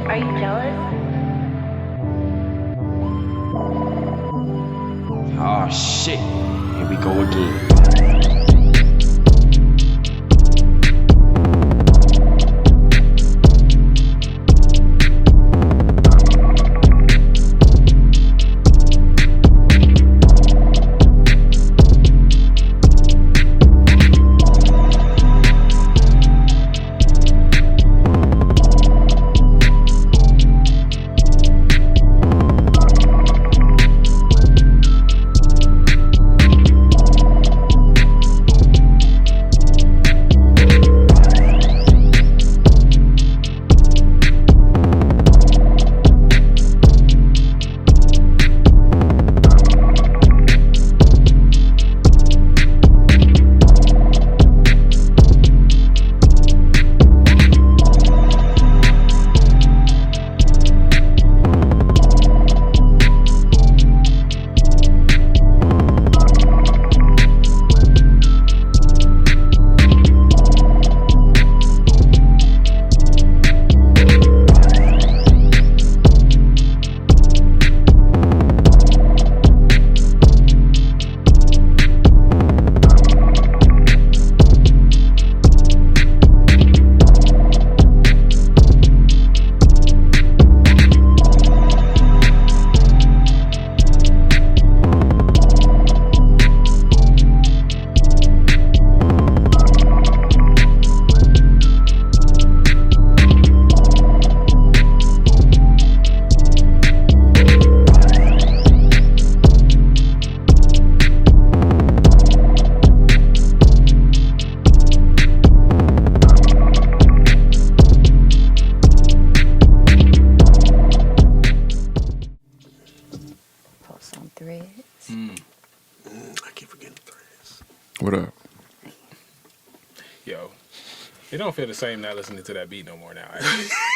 Are you jealous? Oh shit, here we go again. Post on Threads. I keep forgetting Threads. What up? Yo, it don't feel the same not listening to that beat no more now.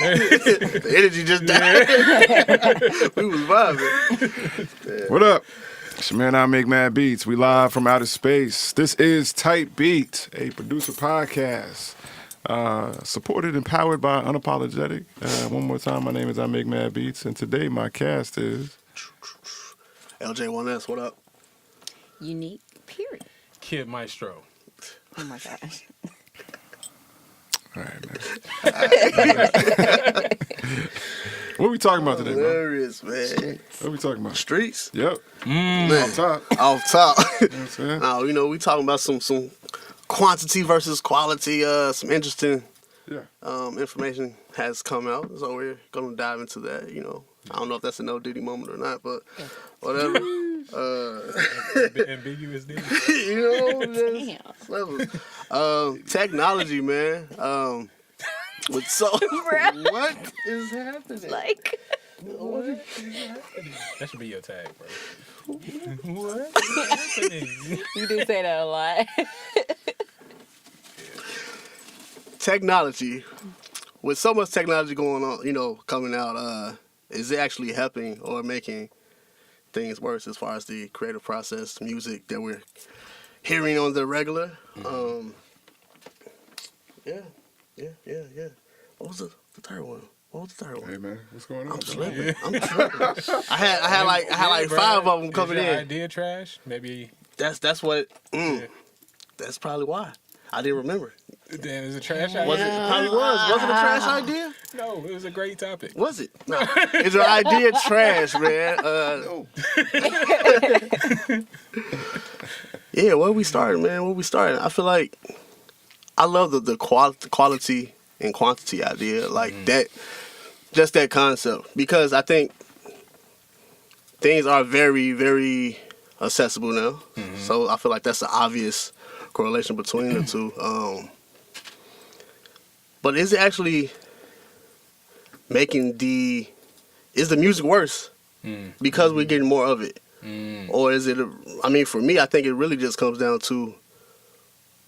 The energy just died. We was vibing. What up? It's your man, I Make Mad Beats. We live from outer space. This is Tight Beat, a producer podcast. Supported and powered by Unapologetic. One more time, my name is I Make Mad Beats, and today my cast is... LJ1S, what up? Unique. Period. Kid Maestro. Oh my gosh. All right, man. What we talking about today, man? Hilarious, man. What we talking about? Streets? Yep. Man, Off top. off top. You know what I'm saying? Now, we talking about some quantity versus quality. Some interesting information has come out, so we're gonna dive into that. I don't know if that's a no Diddy moment or not, but whatever. Ambiguous Diddy. Just levels. Technology, man. What is happening? Like, That should be your tag, bro. What is happening? you do say that a lot. Technology. With so much technology going on, coming out, is it actually helping or making things worse as far as the creative process, music that we're hearing on the regular? Yeah. What was the third one? Hey, man, what's going on? I'm tripping. I had like bro, 5 of them coming is your in. idea trash? Maybe. That's what. That's probably why I didn't remember. Then is it trash idea? Was it? Probably was. Was it a trash idea? No, it was a great topic. Was it? No. Is your idea trash, man? Yeah, where we started, man? Where we started? I feel like I love the quality and quantity idea, like that. Just that concept, because I think things are very, very accessible now. So I feel like that's an obvious correlation between the two. But is it actually making is the music worse because we're getting more of it? Or is it, for me, I think it really just comes down to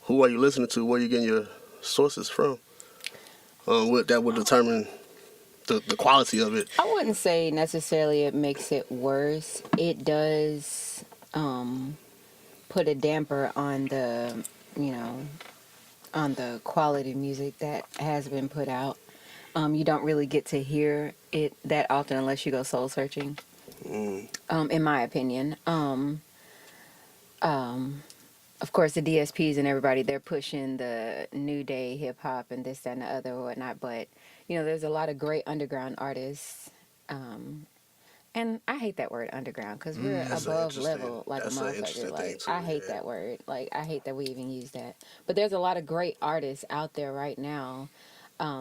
who are you listening to, where you getting your sources from. That would determine the quality of it. I wouldn't say necessarily it makes it worse. It does put a damper on the, on the quality music that has been put out. You don't really get to hear it that often unless you go soul searching. In my opinion. Of course, the DSPs and everybody, they're pushing the new day hip hop and this, that, and the other, or whatnot. But, there's a lot of great underground artists. And I hate that word underground because we're above level like a motherfucker. Like, I hate that word. Like, I hate that we even use that. But there's a lot of great artists out there right now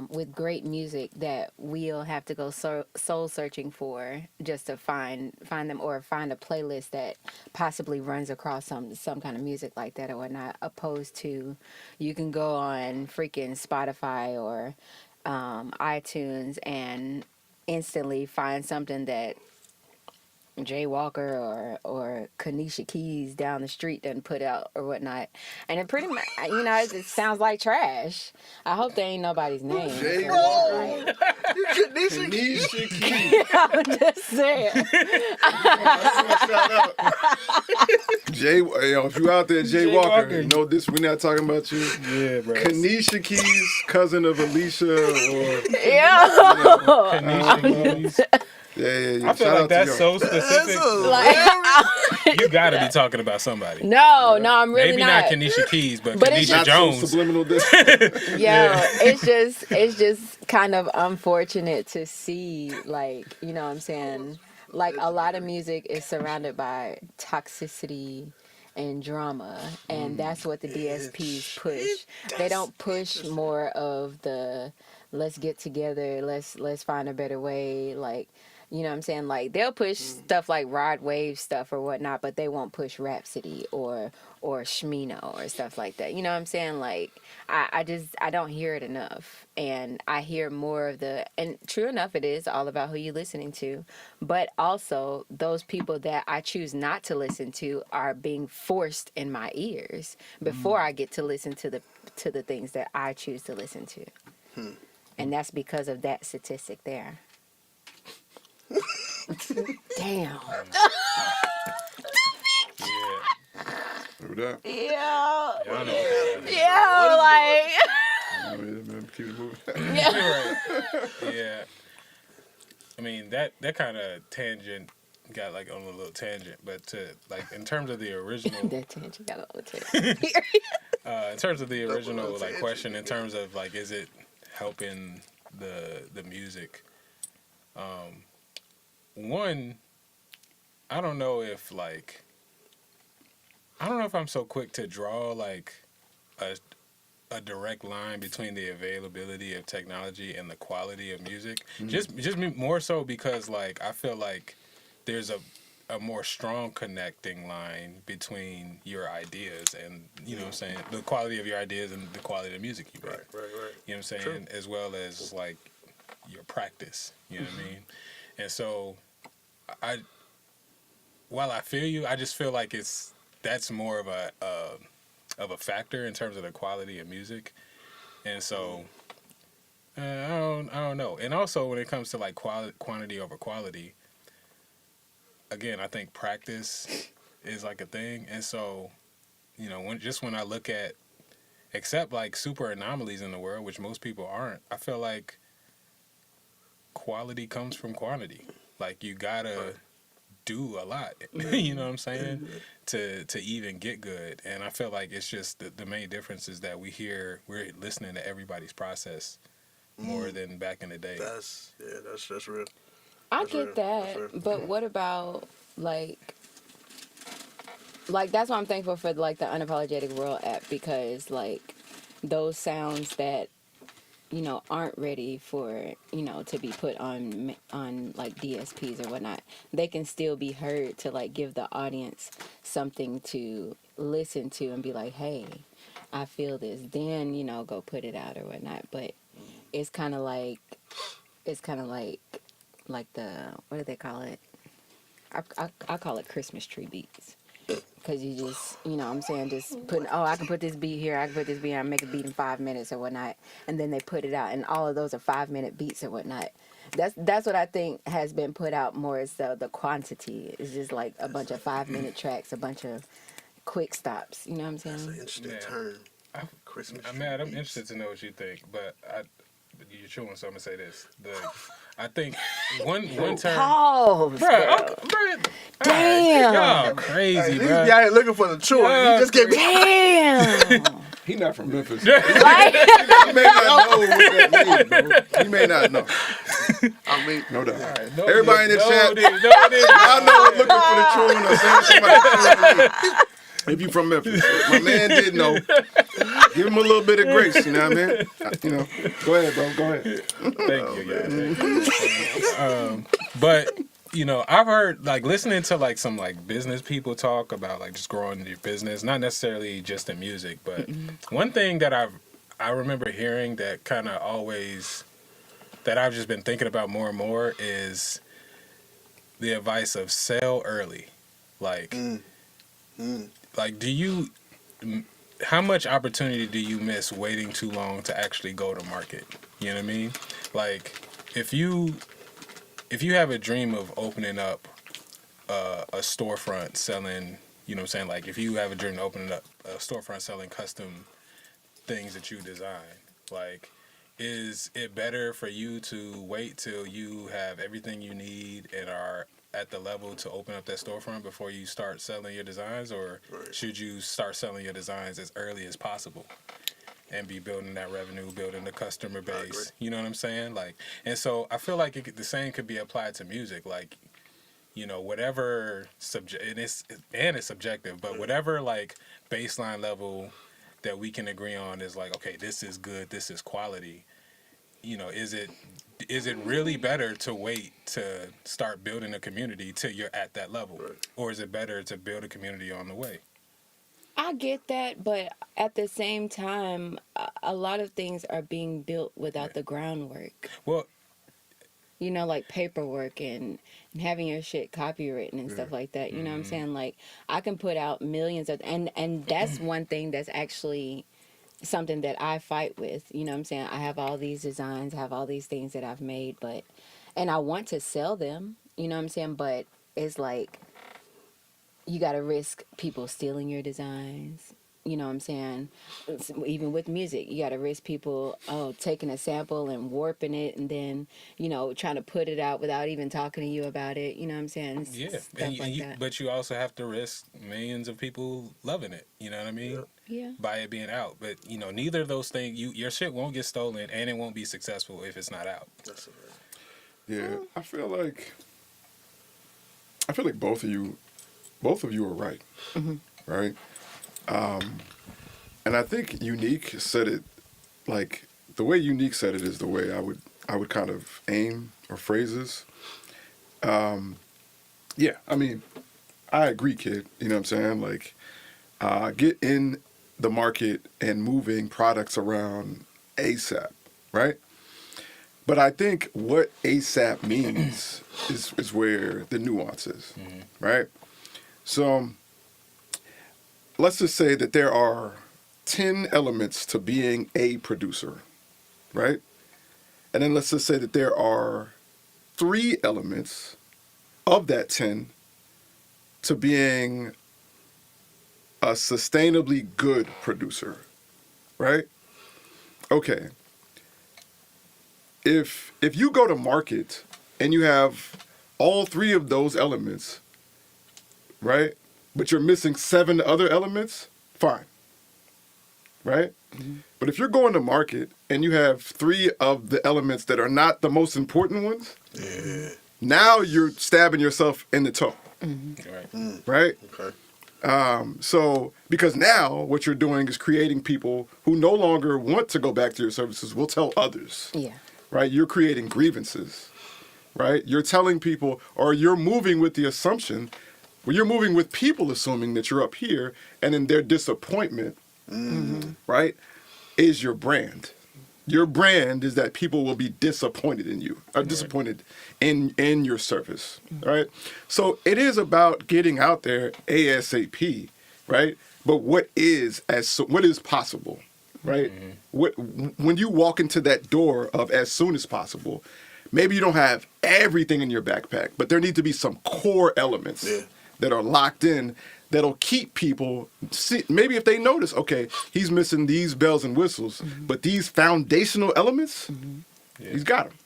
with great music that we'll have to go soul searching for just to find them, or find a playlist that possibly runs across some kind of music like that or whatnot, opposed to you can go on freaking Spotify or iTunes and instantly find something that Jay Walker or Kanisha Keys down the street done put out or whatnot, and it pretty much it sounds like trash. I hope there ain't nobody's name. Jay Walker. Kanisha Keys. I'm just saying. If you out there, Jay Walker, know this. We're not talking about you. Yeah, bro. Kanisha Keys, cousin of Alicia, or Kanisha Keys. yeah. I feel like that's so specific. You gotta be talking about somebody. No, I'm really Maybe not Kanisha Keys, but But it's Kanisha just- so Jones. subliminal. It's just kind of unfortunate to see, like, you know what I'm saying? Like, a lot of music is surrounded by toxicity and drama, and that's what the DSPs push. They don't push more of the let's get together, let's find a better way, like, you know what I'm saying? Like, they'll push stuff like Rod Wave stuff or whatnot, but they won't push Rhapsody or Shmino or stuff like that. You know what I'm saying? Like, I don't hear it enough. And I hear more of and true enough, it is all about who you're listening to. But also, those people that I choose not to listen to are being forced in my ears before I get to listen to the things that I choose to listen to. And that's because of that statistic there. Damn. Yeah. Yeah. Y'all know. Yeah, like. Keep it moving. Right. Yeah. I mean, that kind of tangent got like on a little tangent, but in terms of the original, That tangent got a little tangent. in terms of the original like question, in terms of like, is it helping the music? One, I don't know if I'm so quick to draw like a direct line between the availability of technology and the quality of music. Just more so because like I feel like there's a more strong connecting line between your ideas and, you know what I'm saying, the quality of your ideas and the quality of the music you make. Right. You know what I'm saying? True. As well as like your practice. You know what I mean? And so while I feel you, I just feel like that's more of a factor in terms of the quality of music. And so I don't know. And also when it comes to like quantity over quality, again, I think practice is like a thing. And so, when I look at, except like super anomalies in the world, which most people aren't, I feel like quality comes from quantity. Like you gotta do a lot, you know what I'm saying, to even get good. And I feel like it's just the main difference is that we're listening to everybody's process more than back in the day. That's real. I get that, but what about like that's why I'm thankful for like the Unapologetic World app, because like those sounds that aren't ready for to be put on like DSPs or whatnot, they can still be heard to like give the audience something to listen to and be like, hey, I feel this, then go put it out or whatnot. But it's kind of like the, what do they call it? I call it Christmas tree beats. Because you just, what I'm saying, just putting, I can put this beat here, I can put this beat here, I make a beat in 5 minutes or whatnot, and then they put it out, and all of those are 5-minute beats or whatnot. That's what I think has been put out more, is the quantity. It's just like a bunch of 5-minute tracks, a bunch of quick stops, you know what I'm saying? That's an interesting term. Christmas. I'm interested to know what you think, but you're chewing, so I'm gonna say this. I think one term. Pause. Bruh, Damn. y'all crazy, He's bro. out here looking for the truth. He just gave me. Damn. He not from Memphis. Right? He may not know what that means, bro. He may not know. I mean, No doubt. No, Everybody in the chat, no, I know I'm looking for the truth or saying somebody true. If you from Memphis, my man did know. Give him a little bit of grace, you know what I mean? You know, go ahead, bro. Go ahead. Thank you, guys. Thank you. But you know, I've heard like listening to like some like business people talk about like just growing your business, not necessarily just in music, but one thing that I remember hearing that kind of always that I've just been thinking about more and more is the advice of sell early, like. Like, how much opportunity do you miss waiting too long to actually go to market? You know what I mean? Like, if you have a dream of opening up a storefront selling, you know what I'm saying? Like, if you have a dream of opening up a storefront selling custom things that you design, like, is it better for you to wait till you have everything you need and are at the level to open up that storefront before you start selling your designs, or should you start selling your designs as early as possible and be building that revenue, building the customer base? You know what I'm saying? Like, and so I feel like the same could be applied to music. Like, you know, whatever and it's subjective, but whatever like baseline level that we can agree on is like, okay, this is good, this is quality. You know, is it really better to wait to start building a community till you're at that level? Or is it better to build a community on the way? I get that, but at the same time, a lot of things are being built without the groundwork. Well, You know, like paperwork and having your shit copywritten and stuff like that. You know what I'm saying? Like, I can put out millions of... And that's one thing that's actually something that I fight with. You know what I'm saying? I have all these designs, I have all these things that I've made, and I want to sell them, you know what I'm saying? But it's like, you got to risk people stealing your designs. You know what I'm saying? Even with music, you got to risk people taking a sample and warping it and then, you know, trying to put it out without even talking to you about it. You know what I'm saying? yeah. Stuff like that. But you also have to risk millions of people loving it. You know what I mean? Yeah. By it being out. But, you know, neither of those things, your shit won't get stolen and it won't be successful if it's not out. Yeah, I feel like both of you are right, right? And I think Unique said it, like, the way Unique said it is the way I would kind of aim or phrases. Yeah, I mean, I agree, kid. You know what I'm saying? Like, get in the market and moving products around ASAP, right? But I think what ASAP means is where the nuance is, right? So let's just say that there are 10 elements to being a producer, right? And then let's just say that there are 3 elements of that 10 to being a sustainably good producer, right? Okay. If you go to market and you have all 3 of those elements, right? But you're missing 7 other elements, fine. Right? But if you're going to market and you have 3 of the elements that are not the most important ones, now you're stabbing yourself in the toe. Right? Okay. So, because now what you're doing is creating people who no longer want to go back to your services will tell others. Yeah. Right? You're creating grievances. Right? You're telling people, or you're moving with the assumption, well, you're moving with people assuming that you're up here, and in their disappointment, right, is your brand. Your brand is that people will be disappointed in you, or disappointed in your service, right? So it is about getting out there ASAP, right? But what is possible, right? When you walk into that door of as soon as possible, maybe you don't have everything in your backpack, but there need to be some core elements that are locked in that'll keep people. See, maybe if they notice, okay, he's missing these bells and whistles, but these foundational elements, he's got them.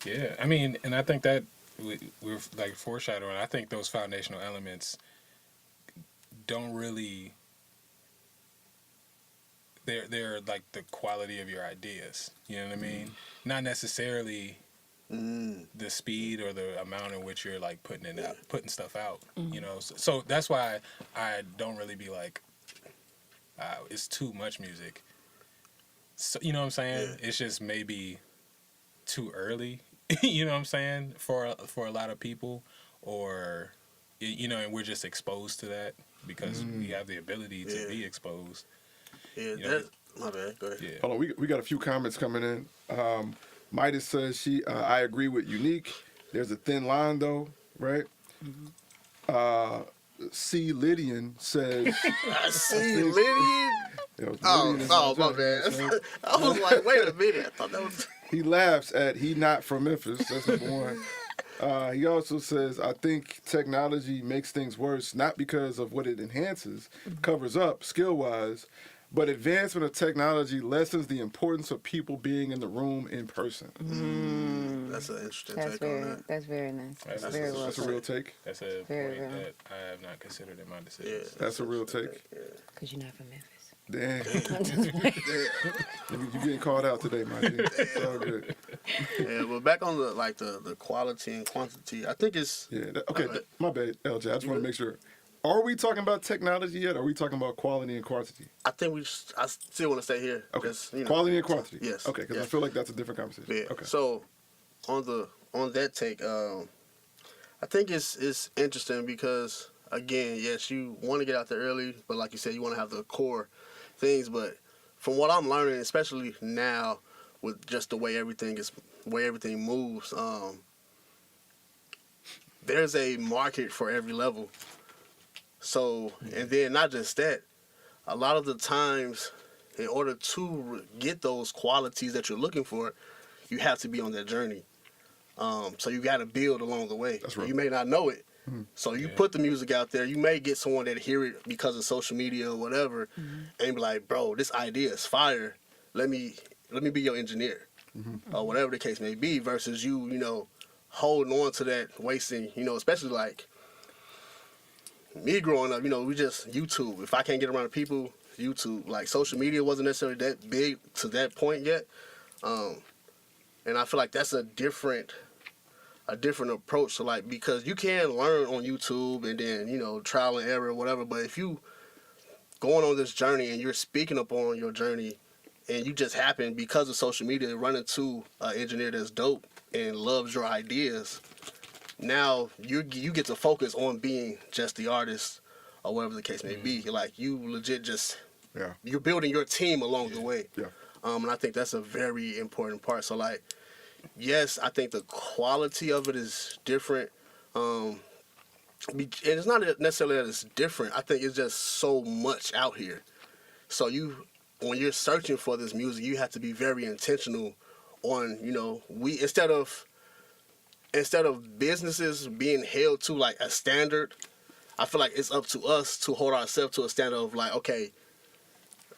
Yeah, I mean, and I think that we're like foreshadowing. I think those foundational elements don't really. They're like the quality of your ideas. You know what I mean? Not necessarily the speed or the amount in which you're like putting stuff out. You know, so that's why I don't really be like, it's too much music. So you know what I'm saying? Yeah. It's just maybe too early. You know what I'm saying? For a lot of people, or you know, and we're just exposed to that because we have the ability to be exposed. Yeah, You know, that's my bad. Go ahead. Yeah. Hold on, we got a few comments coming in. Midas says I agree with Unique. There's a thin line though, right? C. Lydian says. I see Lydian. Oh, my bad. I was like, wait a minute. I thought that was. He laughs at he not from Memphis. That's number one. He also says, I think technology makes things worse, not because of what it enhances, covers up skill-wise, but advancement of technology lessens the importance of people being in the room in person. That's an interesting That's take on that. that's very nice. That's Very well That's a said. real take. That's a Very point real. that I have not considered in my Yeah, decisions. That's a real take. Because you're not from Memphis. Damn. You getting called out today, my G. It's all good. Yeah, but back on the quality and quantity, I think it's Yeah. My bad, LJ. I just want to make sure. Are we talking about technology yet? Or are we talking about quality and quantity? I think I still want to stay here. Okay. Just, you know, Quality and quantity. Yes. Okay, because Yeah. I feel like that's a different conversation. Yeah. Okay. So on that take, I think it's interesting because again, yes, you want to get out there early, but like you said, you want to have the core things. But from what I'm learning, especially now with just the way everything moves, there's a market for every level. So, and then not just that, a lot of the times, in order to get those qualities that you're looking for, you have to be on that journey. So you got to build along the way. That's right. You may not know it. So you put the music out there. You may get someone that hear it because of social media or whatever, and be like, "Bro, this idea is fire. Let me be your engineer," or whatever the case may be. Versus you holding on to that, wasting, especially like me growing up. We just YouTube. If I can't get around the people, YouTube. Like social media wasn't necessarily that big to that point yet, and I feel like that's a different approach to because you can learn on YouTube and then trial and error or whatever, but if you going on this journey and you're speaking up on your journey and you just happen because of social media to run into an engineer that's dope and loves your ideas, now you get to focus on being just the artist or whatever the case may be. Like you legit just you're building your team along the way. And I think that's a very important part. So yes, I think the quality of it is different. And it's not necessarily that it's different. I think it's just so much out here. So when you're searching for this music, you have to be very intentional on, instead of businesses being held to a standard, I feel like it's up to us to hold ourselves to a standard of okay,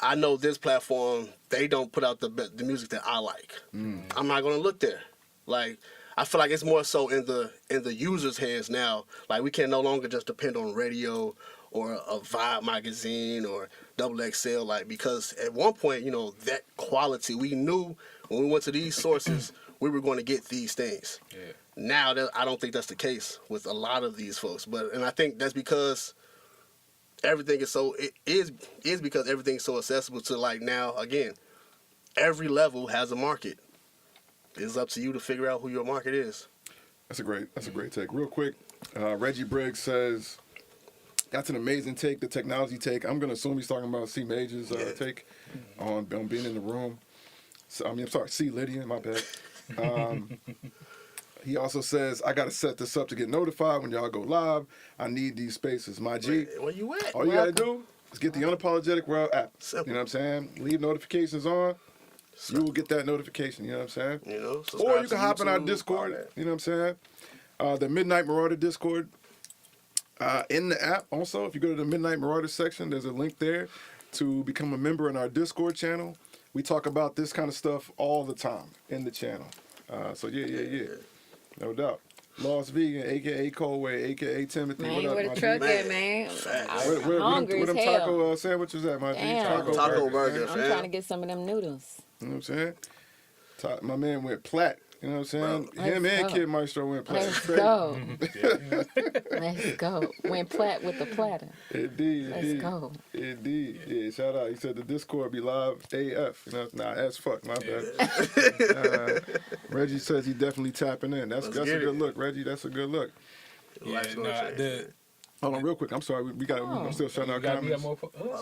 I know this platform, they don't put out the music that I like. I'm not gonna look there. I feel like it's more so in the user's hands now. We can no longer just depend on radio or a Vibe magazine or XXL. Because at one point, that quality, we knew when we went to these sources, we were going to get these things. Yeah. Now I don't think that's the case with a lot of these folks. And I think that's because everything is because everything's so accessible to now, again, every level has a market. It's up to you to figure out who your market is. That's a great take. Real quick, Reggie Briggs says, that's an amazing take, the technology take. I'm going to assume he's talking about C. Major's take on being in the room. So, I'm sorry, C. Lydian, my bad. He also says, I got to set this up to get notified when y'all go live. I need these spaces. My G. Where you at? All you got to do is get the Unapologetic World app. Simple. You know what I'm saying? Leave notifications on. You will get that notification, you know what I'm saying? Or you can hop in our Discord, you know what I'm saying? The Midnight Marauder Discord. In the app, also, if you go to the Midnight Marauders section, there's a link there to become a member in our Discord channel. We talk about this kind of stuff all the time in the channel. So yeah. No doubt. Lost Vegan, a.k.a. Coldway, a.k.a. Timothy. Man, what up, where my the truck G? at, man? Where Hungry them as hell. taco sandwiches at, my G? Damn. Taco burger, I'm fam. trying to get some of them noodles. You know what I'm saying? My man went plat. You know what I'm saying? Bro, Him let's and go. Kid Maestro went plat. Let's Crazy. go. Let's go. Went plat with the platter. Indeed. Let's go. Indeed. Yeah, shout out. He said the Discord be live AF. You know, nah, as fuck, my bad. Reggie says he definitely tapping in. That's a good look, Reggie. That's a good look. Hold on, real quick. I'm sorry. We got. I'm still shutting our comments.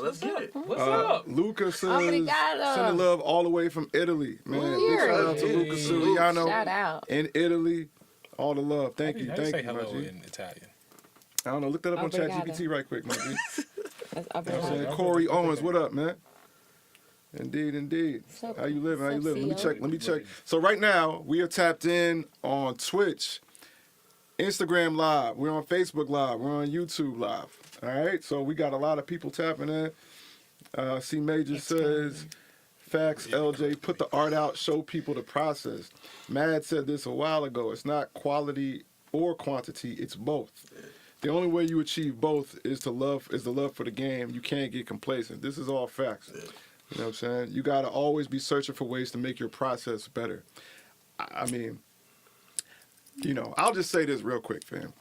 Let's get it. What's up? Luca says, Obrigado. sending love all the way from Italy. Man, big shout out to Luca Suriano Shout out. in Italy. All the love. Thank you. How do you Thank say you, my hello G. in Italian? I don't know. Look that up on Obrigado. ChatGPT right quick, my G. That's I'm saying, Corey Owens, what up, man? Indeed. So- How you living? How you so living? Let CEO. me check. So right now, we are tapped in on Twitch, Instagram Live. We're on Facebook Live. We're on YouTube Live. All right? So we got a lot of people tapping in. C Major says, facts, LJ, put the art out, show people the process. Mad said this a while ago. It's not quality or quantity, it's both. The only way you achieve both is the love for the game. You can't get complacent. This is all facts. You know what I'm saying? You got to always be searching for ways to make your process better. I mean, you know, I'll just say this real quick, fam.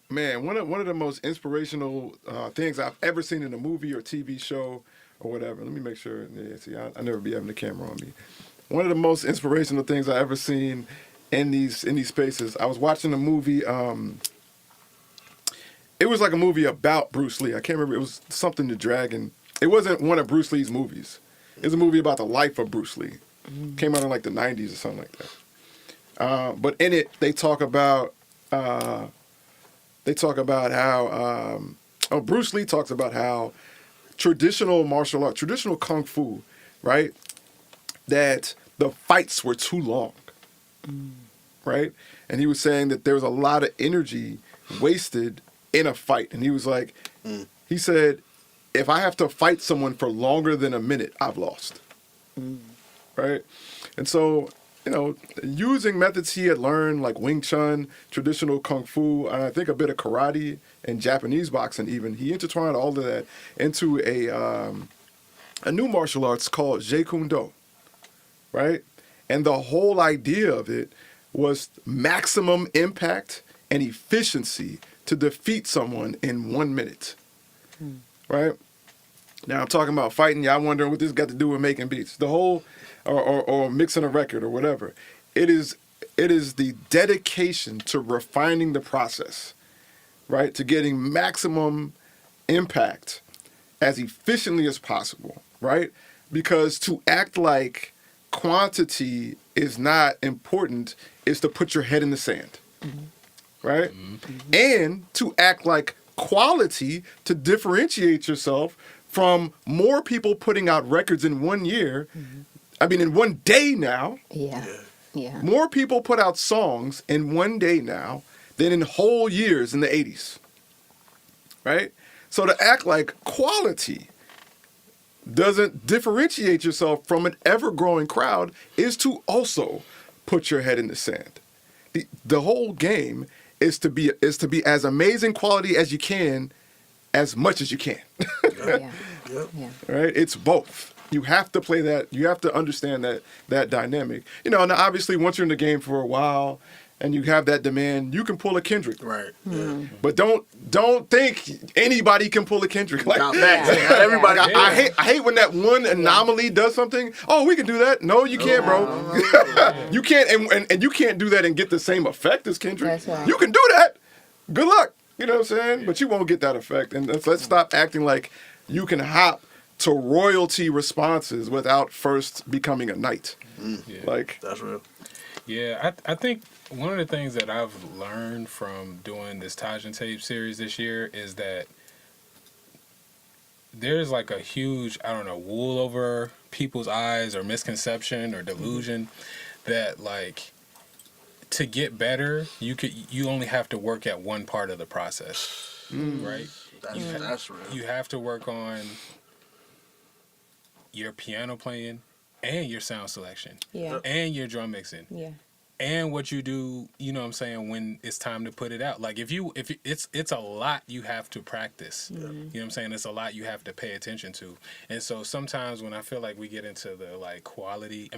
Man, one of the most inspirational things I've ever seen in a movie or TV show or whatever. Let me make sure. Yeah, see, I never be having the camera on me. One of the most inspirational things I ever seen in these spaces. I was watching a movie. It was like a movie about Bruce Lee. I can't remember. It was something the Dragon. It wasn't one of Bruce Lee's movies. It was a movie about the life of Bruce Lee. Came out in like the 90s or something like that. But in it, they talk about how Bruce Lee talks about how traditional martial art, traditional kung fu, right? That the fights were too long, right? And he was saying that there was a lot of energy wasted in a fight. And he was like, he said, if I have to fight someone for longer than a minute, I've lost. Right? And so, you know, using methods he had learned, like Wing Chun, traditional Kung Fu, and I think a bit of karate and Japanese boxing even, he intertwined all of that into a new martial arts called Jeet Kune Do. Right? And the whole idea of it was maximum impact and efficiency to defeat someone in 1 minute. Right? Now I'm talking about fighting. Y'all wondering what this got to do with making beats. The whole, or mixing a record or whatever. It is the dedication to refining the process, right? To getting maximum impact as efficiently as possible, right? Because to act like quantity is not important is to put your head in the sand, right? And to act like quality, to differentiate yourself from more people putting out records in 1 year. I mean, in 1 day now. Yeah. More people put out songs in 1 day now than in whole years in the 80s. Right? So to act like quality doesn't differentiate yourself from an ever-growing crowd is to also put your head in the sand. The whole game is to be as amazing quality as you can, as much as you can. Yeah. Right? It's both. You have to play that. You have to understand that dynamic. You know, now obviously once you're in the game for a while and you have that demand, you can pull a Kendrick. Right. But don't think anybody can pull a Kendrick. Like Everybody. I hate when that one anomaly does something. Oh, we can do that. No, you can't, bro. You can't, and you can't do that and get the same effect as Kendrick. That's right. You can do that. Good luck. You know what I'm saying? But you won't get that effect. And let's stop acting like you can hop to royalty responses without first becoming a knight. Like That's real. Yeah, I think one of the things that I've learned from doing this Tajin Tape series this year is that there's like a huge, I don't know, wool over people's eyes or misconception or delusion that like to get better, you only have to work at one part of the process, right? That's real. You have to work on your piano playing and your sound selection Yeah. and your drum mixing Yeah. and what you do, you know what I'm saying, when it's time to put it out. Like if it's a lot you have to practice. You know what I'm saying? It's a lot you have to pay attention to. And so sometimes when I feel like we get into the like quantity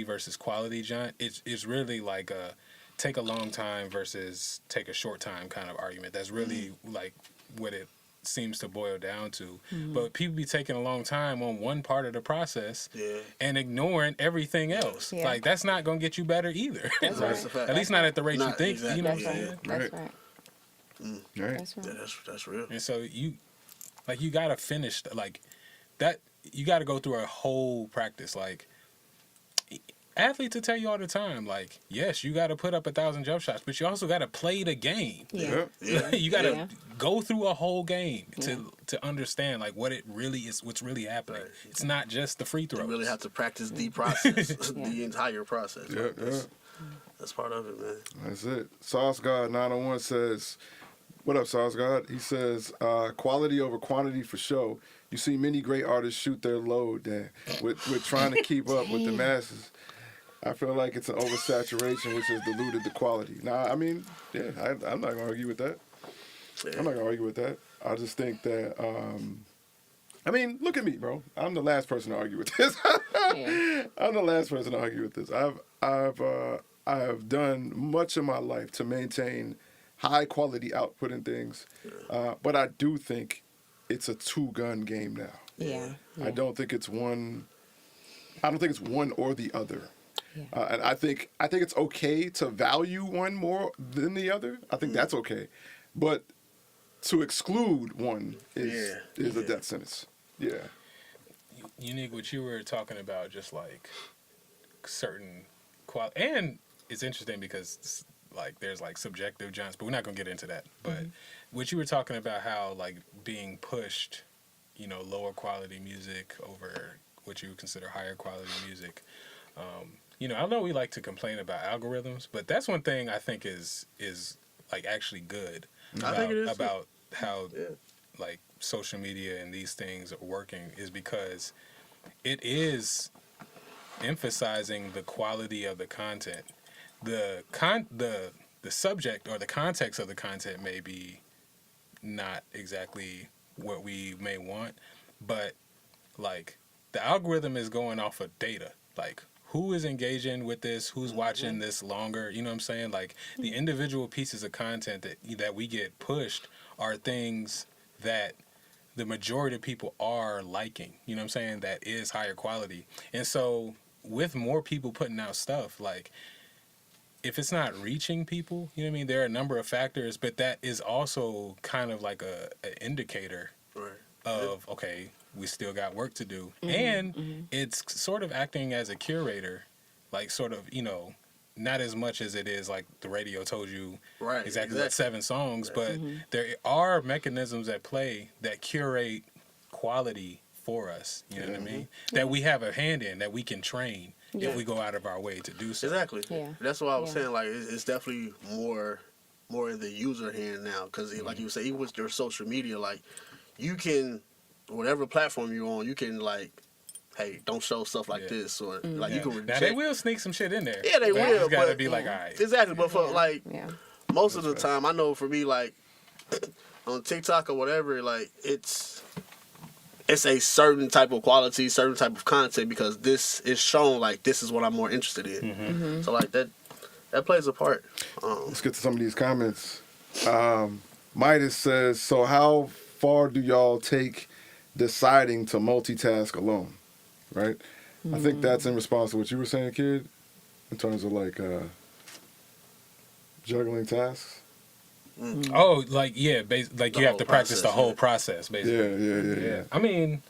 versus quality, John, it's really like a take a long time versus take a short time kind of argument. That's really like what it seems to boil down to. But people be taking a long time on one part of the process and ignoring everything else. Yeah. Like that's not gonna get you better either. That's Right? That's a fact. At least not at the rate you Not think. exactly. You know what That's I'm right. saying? That's Right. right. Right. That's right. Yeah, that's real. And so you gotta finish like that. You gotta go through a whole practice. Like athletes will tell you all the time, like, yes, you gotta put up 1,000 jump shots, but you also gotta play the game. Yeah. Yeah. You gotta Yeah. go through a whole game to understand like what it really is, what's really happening. Right. It's not just the free throws. You really have to practice the process, Yeah. the entire process. Yeah, Like, that's part of it, man. That's it. Sauce God 901 says, "What up, Sauce God?" He says, "Quality over quantity for show. You see many great artists shoot their load there with trying to keep up with the masses. I feel like it's an oversaturation which has diluted the quality." Nah, I mean, yeah, I'm not gonna argue with that. I'm not gonna argue with that. I just think that, I mean, look at me, bro. I'm the last person to argue with this. Yeah. I'm the last person to argue with this. I have done much of my life to maintain high quality output and things, but I do think it's a two-gun game now. Yeah. I don't think it's one. I don't think it's one or the other. Yeah. And I think it's okay to value one more than the other. I think that's okay, but to exclude one is a death sentence. Yeah. Unique, what you were talking about, just like certain quality, and it's interesting because like there's like subjective jumps, but we're not gonna get into that. But what you were talking about, how like being pushed, you know, lower quality music over what you would consider higher quality music. You know, I know we like to complain about algorithms, but that's one thing I think is like actually good I think it is, too. about how Yeah. like social media and these things are working, is because it is emphasizing the quality of the content. The subject or the context of the content may be not exactly what we may want, but like the algorithm is going off of data. Like who is engaging with this, who's watching this longer, you know what I'm saying? Like the individual pieces of content that we get pushed are things that the majority of people are liking, you know what I'm saying, that is higher quality. And so with more people putting out stuff, like if it's not reaching people, you know what I mean, there are a number of factors, but that is also kind of like an indicator Right. of, okay, we still got work to do. And it's sort of acting as a curator, like sort of, you know, not as much as it is like the radio told you Right. exactly what 7 songs, but there are mechanisms at play that curate quality for us, you know what I mean? That we have a hand in, that we can train if we go out of our way to do so. Exactly. Yeah. That's what I was Yeah. saying. Like, it's definitely more in the user hand now. Because, like you say, even with your social media, like, you can, whatever platform you're on, you can, like, hey, don't show stuff like this. Or, like, you can Now reject. they will sneak some shit in there. Yeah, they But you will, just gotta but- be like, all right. Exactly. But for, like, Yeah. most of the time, I know for me, like, on TikTok or whatever, like, it's a certain type of quality, certain type of content, because this is shown, like, this is what I'm more interested in. So, like, that plays a part. Let's get to some of these comments. Midas says, "So how far do y'all take deciding to multitask alone?" Right? I think that's in response to what you were saying, kid, in terms of like juggling tasks. Oh, like, yeah, like The you have whole to practice the process, whole yeah. process, basically. Yeah. I mean,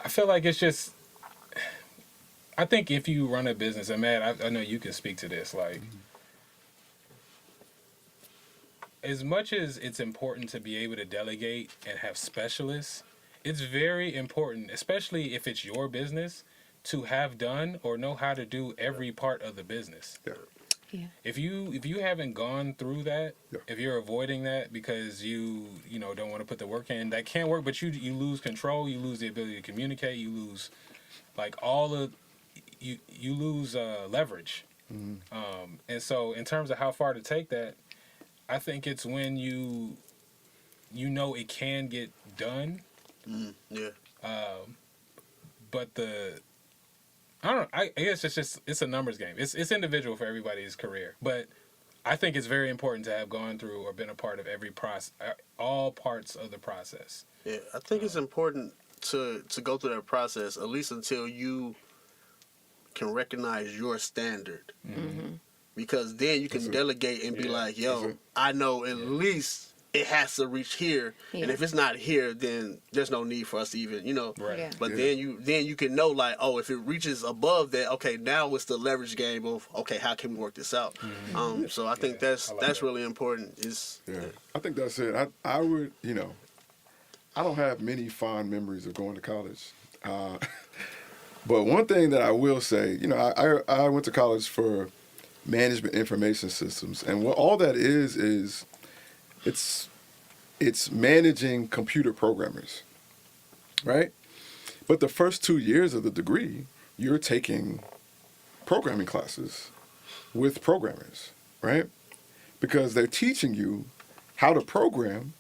I feel like it's just, I think if you run a business, and Matt, I know you can speak to this, like, as much as it's important to be able to delegate and have specialists, it's very important, especially if it's your business, to have done or know how to do every part of the business. Yeah. Yeah. If you haven't gone through that, Yeah. if you're avoiding that because you don't want to put the work in, that can work, but you lose control, you lose the ability to communicate, you lose like all of you lose leverage. And so in terms of how far to take that, I think it's when you know it can get done, Yeah. but I don't know. I guess it's a numbers game. It's individual for everybody's career, but I think it's very important to have gone through or been a part of every process, all parts of the process. Yeah, I think it's important to go through that process at least until you can recognize your standard, because then you can delegate and be Yeah. like, "Yo, I know at least it has to reach here, and Yeah. if it's not here, then there's no need for us to even, Right. Yeah. But Yeah. then you can know like, oh, if it reaches above that, okay, now it's the leverage game of okay, how can we work this out? So I think that's I like that. really important. Is Yeah, I think that's it. I would, I don't have many fond memories of going to college. But one thing that I will say, I went to college for management information systems, and what all that is it's managing computer programmers, right? But the first 2 years of the degree, you're taking programming classes with programmers, right? Because they're teaching you how to program,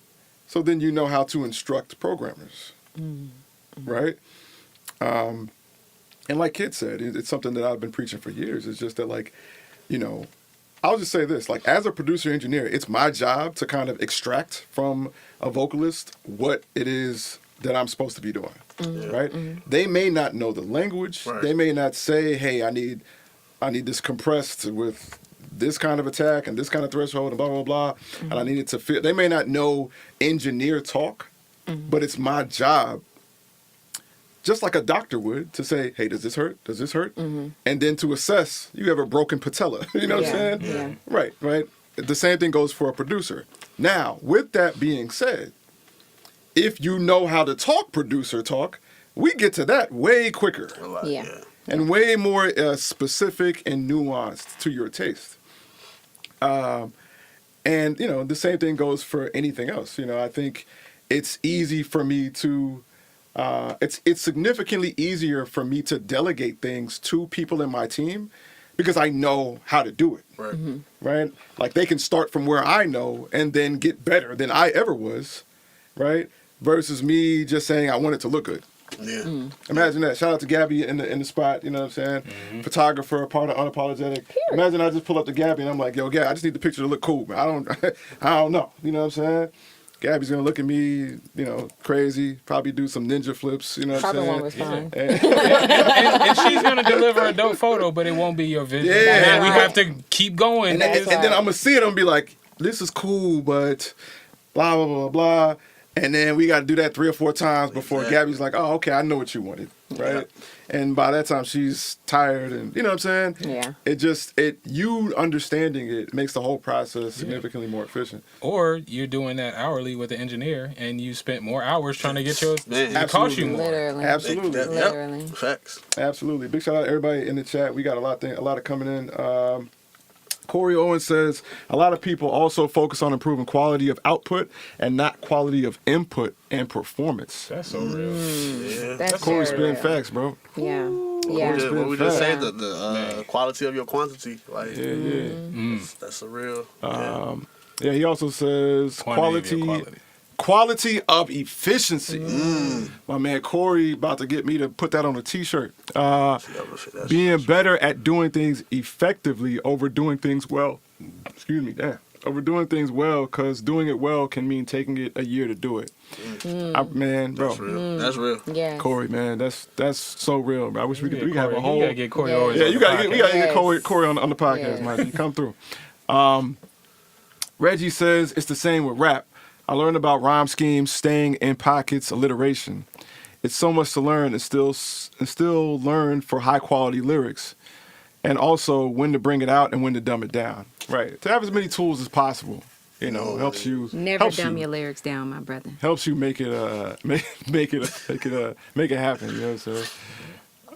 so then you know how to instruct programmers, right? And like Kid said, it's something that I've been preaching for years. It's just that, like, I'll just say this, like, as a producer engineer, it's my job to kind of extract from a vocalist what it is that I'm supposed to be doing, right? They may not know the language. Right. They may not say, hey, I need this compressed with this kind of attack and this kind of threshold and blah, blah, blah, and I need it to fit. They may not know engineer talk, but it's my job, just like a doctor would, to say, hey, does this hurt? Does this hurt? And then to assess, you have a broken patella. You know what I'm saying? Yeah. Right. The same thing goes for a producer. Now, with that being said, if you know how to talk producer talk, we get to that way quicker a lot. Yeah. Yeah. and way more specific and nuanced to your taste. And, the same thing goes for anything else. I think it's easy for me to, it's significantly easier for me to delegate things to people in my team because I know how to do it, Right. right? Like, they can start from where I know and then get better than I ever was, right? Versus me just saying I want it to look good. Yeah. Imagine that. Shout out to Gabby in the spot, you know what I'm saying? Photographer, part of Unapologetic. Imagine I just pull up to Gabby and I'm like, yo, Gabby, I just need the picture to look cool, man. I don't know. You know what I'm saying? Gabby's gonna look at me, crazy, probably do some ninja flips, you know what Probably I'm won't saying? respond. and she's gonna deliver a dope photo, but it won't be your vision. Yeah. And we Right. have to keep going. And That's then right. I'm gonna see it and be like, this is cool, but blah, blah, blah, blah. And then we got to do that 3 or 4 times before Exactly. Gabby's like, oh, okay, I know what you wanted, right? And by that time, she's tired and, you know what I'm saying? Yeah. You understanding it makes the whole process significantly more efficient. Or you're doing that hourly with the engineer, and you spent more hours trying to get yours. Man. It cost you Absolutely. more. Literally. Absolutely. Yep. Literally. Facts. Absolutely. Big shout out to everybody in the chat. We got a lot of coming in. Corey Owen says, a lot of people also focus on improving quality of output and not quality of input and performance. That's so real. Yeah. That's Corey very spitting real. facts, bro. Yeah. What Yeah. we just Yeah. said, the quality of your quantity. Like, Yeah. that's a real. Yeah, he also says Quantity of your quality of efficiency. My man Corey about to get me to put that on a t-shirt. Being better at doing things effectively over doing things well. Excuse me, over doing things well, because doing it well can mean taking it a year to do it. Man, bro. That's real. That's real. Yeah. Corey, man, that's so real, bro. I wish we could have a whole. You gotta get Corey Yeah. Owens Yeah, on we the gotta podcast. get Yes. Corey on the podcast, Yes. man. You come through. Reggie says it's the same with rap. I learned about rhyme schemes, staying in pockets, alliteration. It's so much to learn and still learn for high quality lyrics, and also when to bring it out and when to dumb it down. Right, to have as many tools as possible, helps you. Never helps dumb you, your lyrics down, my brother. Helps you make it make it happen. You know what I'm saying?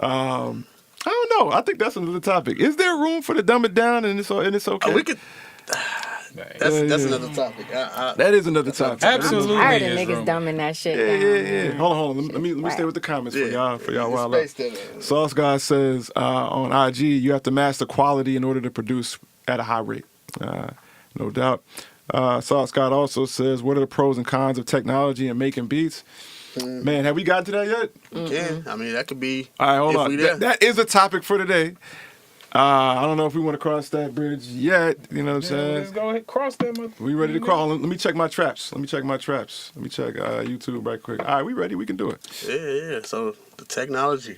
I don't know. I think that's another topic. Is there room for the dumb it down and it's okay? We could. Like, That's another topic. That is another topic. absolutely. Tired of is niggas room. dumbing that shit Yeah, down. yeah. man. Hold on. Let me stay with the comments for y'all while out. Sauce Guy says on IG, you have to master quality in order to produce at a high rate. No doubt. Sauce God also says, what are the pros and cons of technology and making beats? Man, have we gotten to that yet? Yeah, I mean that could be. All right, hold if on. we there. That is a topic for today. I don't know if we want to cross that bridge yet. You know what I'm saying? Let's go ahead, cross that mother. We ready to crawl? Let me check my traps. Let me check YouTube right quick. All right, we ready? We can do it. Yeah. So the technology.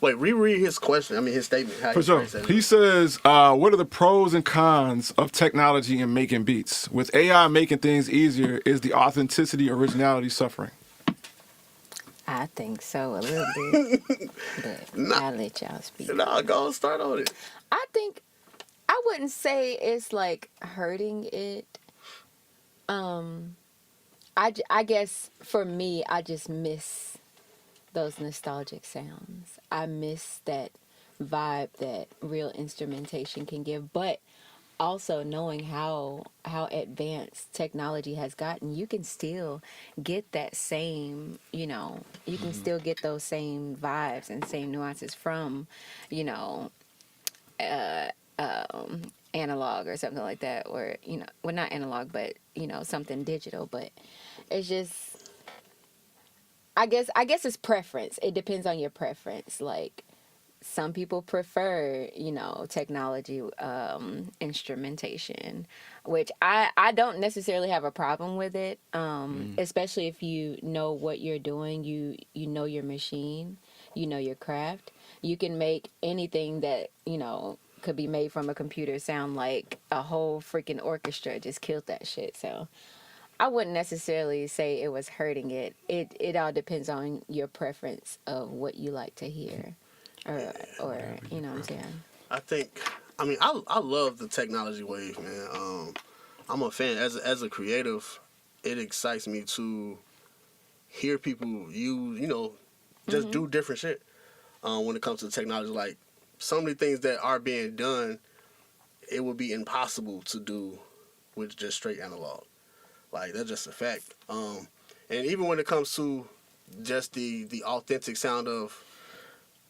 Wait, reread his question. I mean his statement. How For he sure. phrased that. He says, what are the pros and cons of technology in making beats? With AI making things easier, is the authenticity, originality suffering? I think so a little bit, but I'll let y'all speak. Nah, go start on it. I think I wouldn't say it's like hurting it. I guess for me, I just miss those nostalgic sounds. I miss that vibe that real instrumentation can give, but also knowing how advanced technology has gotten, you can still get that same, you can still get those same vibes and same nuances from, analog or something like that, or well, not analog, but something digital. But it's just, I guess it's preference. It depends on your preference. Like, some people prefer, technology instrumentation, which I don't necessarily have a problem with it, especially if you know what you're doing, you know your machine, you know your craft. You can make anything that, could be made from a computer sound like a whole freaking orchestra. Just killed that shit. So I wouldn't necessarily say it was hurting it. It all depends on your preference of what you like to hear. Or you know what I'm saying? I love the technology wave, man. I'm a fan. As a creative, it excites me to hear people use, just do different shit. When it comes to technology, like so many things that are being done, it would be impossible to do with just straight analog. Like that's just a fact. And even when it comes to just the authentic sound of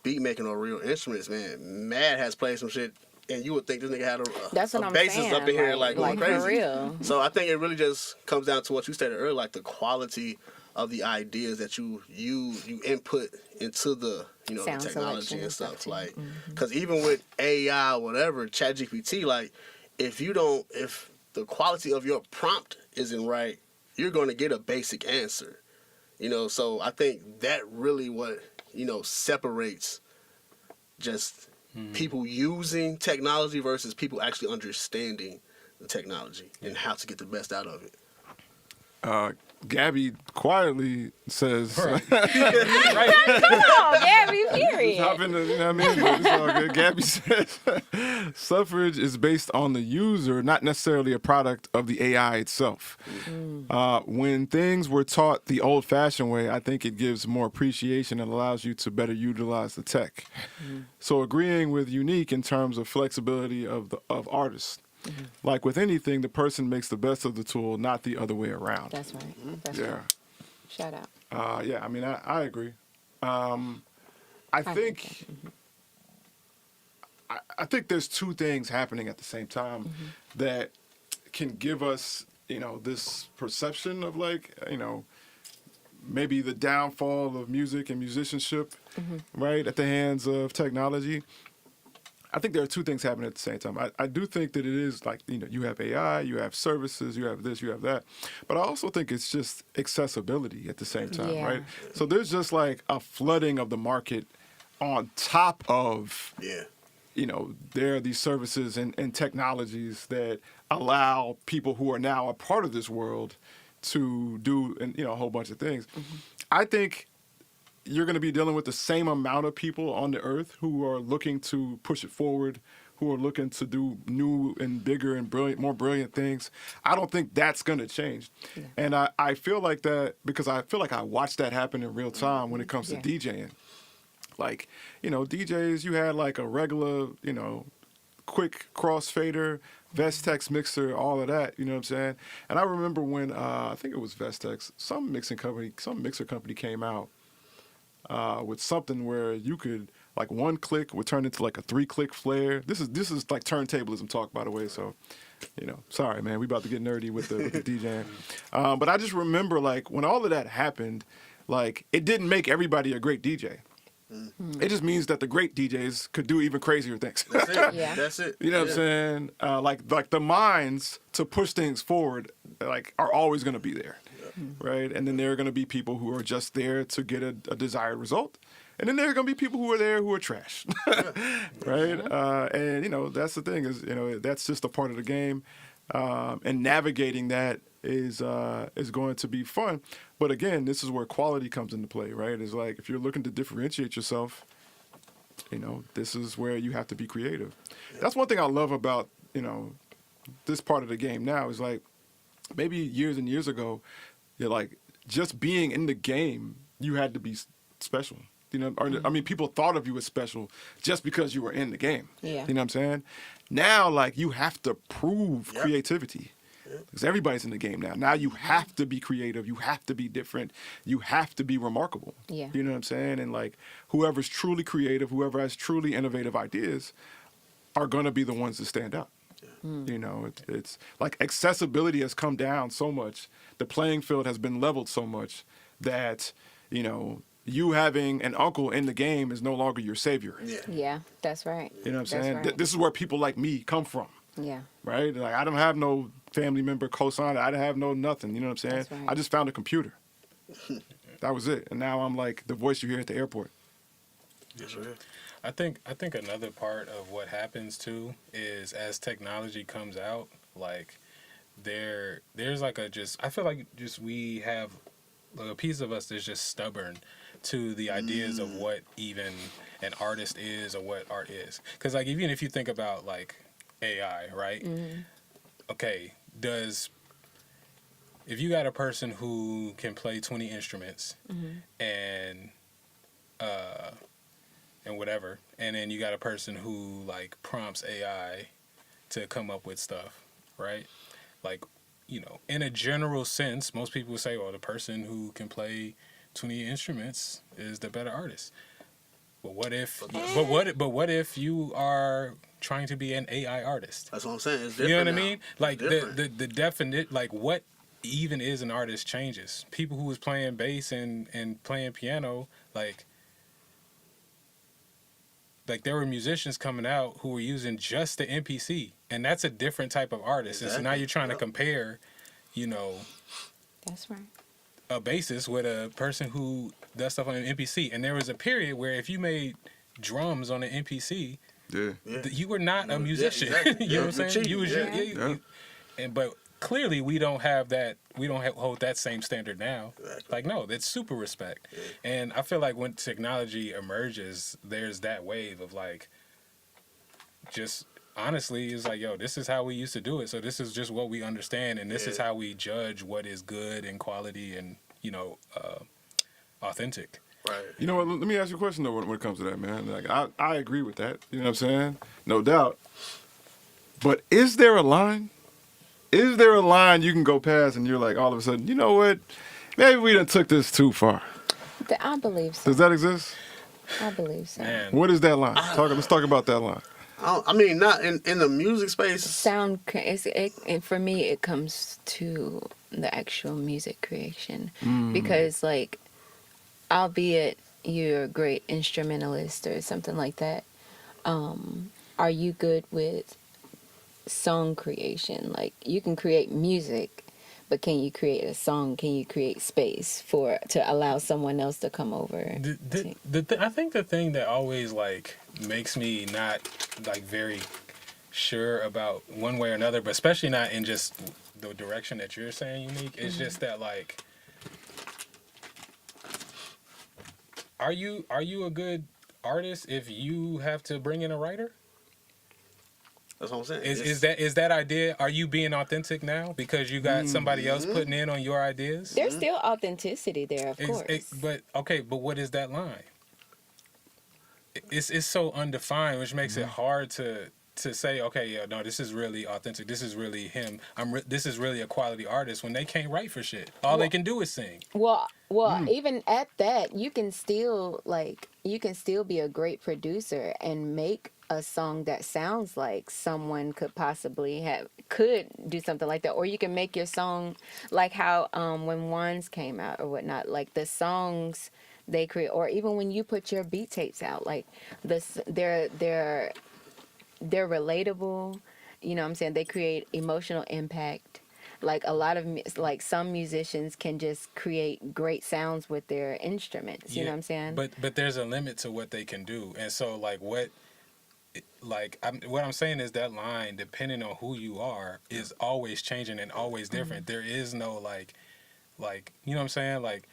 beat making or real instruments, man. Mad has played some shit, and you would think this nigga had That's what a I'm bassist saying. up in here like going for crazy. real. So I think it really just comes down to what you stated earlier, like the quality of the ideas that you input into the the Sound technology selection and stuff. too. Like, because even with AI or whatever, ChatGPT, like if the quality of your prompt isn't right, you're going to get a basic answer. So I think that really what separates just people using technology versus people actually understanding the technology and how to get the best out of it. Gabby quietly says, Right. Oh, Gabby, period. hop in the, you know what I mean? But it's all good. Gabby says, suffrage is based on the user, not necessarily a product of the AI itself. When things were taught the old-fashioned way, I think it gives more appreciation and allows you to better utilize the tech. So agreeing with Unique in terms of flexibility of artists. Like with anything, the person makes the best of the tool, not the other way around. That's right. That's Yeah. right. Shout out. Yeah, I mean, I agree. I think I think there's two things happening at the same time that can give us, this perception of maybe the downfall of music and musicianship, right, at the hands of technology. I think there are two things happening at the same time. I do think that it is like, you have AI, you have services, you have this, you have that. But I also think it's just accessibility at the same time, Yeah. right? So there's just like a flooding of the market on top of, there are these services and technologies that allow people who are now a part of this world to do, a whole bunch of things. I think you're going to be dealing with the same amount of people on the earth who are looking to push it forward, who are looking to do new and bigger and more brilliant things. I don't think that's going to change. Yeah. And I feel like that because I feel like I watched that happen in real time when it comes to DJing. Like, DJs, you had like a regular, quick crossfader, Vestex mixer, all of that, you know what I'm saying? And I remember when, I think it was Vestex, some mixer company came out with something where you could, like, one click would turn into like a 3-click flare. This is like turntablism talk, by the way, so, sorry, man, we about to get nerdy with the DJing. But I just remember, like, when all of that happened, like, it didn't make everybody a great DJ. It just means that the great DJs could do even crazier things. That's it. Yeah. That's it. You know what I'm saying? Like the minds to push things forward, like, are always going to be there, right? And then there are going to be people who are just there to get a desired result, and then there are going to be people who are there who are trash, right? And that's the thing is that's just a part of the game, and navigating that is going to be fun. But again, this is where quality comes into play, right? It's like if you're looking to differentiate yourself, this is where you have to be creative. That's one thing I love about, this part of the game now is like maybe years and years ago, you're like just being in the game, you had to be special. I mean, people thought of you as special just because you were in the game. Yeah. You know what I'm saying? Now, like, you have to prove creativity. Because everybody's in the game now. Now you have to be creative. You have to be different. You have to be remarkable. Yeah. You know what I'm saying? And like whoever's truly creative, whoever has truly innovative ideas are going to be the ones that stand out. It's like accessibility has come down so much. The playing field has been leveled so much that, you having an uncle in the game is no longer your savior. Yeah, that's right. You know what I'm That's saying? right. This is where people like me come from. Yeah. Right? Like, I don't have no family member co-sign. I didn't have no nothing. You know what I'm saying? That's right. I just found a computer. That was it. And now I'm like the voice you hear at the airport. Yes, sir. I think another part of what happens too is as technology comes out, like there's like I feel like we have like a piece of us that's just stubborn to the ideas of what even an artist is or what art is. Because like even if you think about like AI, right? Okay, if you got a person who can play 20 instruments and whatever, and then you got a person who like prompts AI to come up with stuff, right? Like, in a general sense, most people would say, well, the person who can play 20 instruments is the better artist. But what if you are trying to be an AI artist? That's what I'm saying. It's different. You know what I now. mean? Like Different. the definite, like what even is an artist changes. People who was playing bass and playing piano, like there were musicians coming out who were using just the MPC, and that's a different type of artist. Exactly. And so now you're trying to compare, That's right. a bassist with a person who does stuff on an MPC. And there was a period where if you made drums on an MPC, Yeah. you were not a musician. exactly. You know what I'm saying? Cheating. You was Yeah. but clearly we don't have that. We don't hold that same standard now. Exactly. Like no, that's super respect. And I feel like when technology emerges, there's that wave of like, just honestly, it's like, yo, this is how we used to do it. So this is just what we understand, and this is how we judge what is good and quality and authentic. Right. You know what? Let me ask you a question though when it comes to that, man. Like I agree with that. You know what I'm saying? No doubt. But is there a line? Is there a line you can go past and you're like all of a sudden, you know what? Maybe we done took this too far. I believe so. Does that exist? I believe so. Man, What is that line? Let's talk about that line. I mean, not in the music space. And for me, it comes to the actual music creation because, like, albeit you're a great instrumentalist or something like that, are you good with song creation? Like, you can create music, but can you create a song? Can you create space to allow someone else to come over? I think the thing that always like makes me not like very sure about one way or another, but especially not in just the direction that you're saying, Unique, is just that like, are you a good artist if you have to bring in a writer? That's what I'm saying. Is that idea? Are you being authentic now because you got somebody else putting in on your ideas? There's still authenticity there, of course. But what is that line? it's so undefined, which makes it hard to say, okay, yeah, no, this is really authentic. This is really him. This is really a quality artist when they can't write for shit. All they can do is sing. Well, even at that, you can still be a great producer and make a song that sounds like someone could possibly could do something like that, or you can make your song like how when Wands came out or whatnot, like the songs they create, or even when you put your beat tapes out, like they're relatable. You know what I'm saying? They create emotional impact. Like a lot of like some musicians can just create great sounds with their instruments. You know what I'm saying? But there's a limit to what they can do, and so what I'm saying is that line, depending on who you are, is always changing and always different. There is no like you know what I'm saying? Like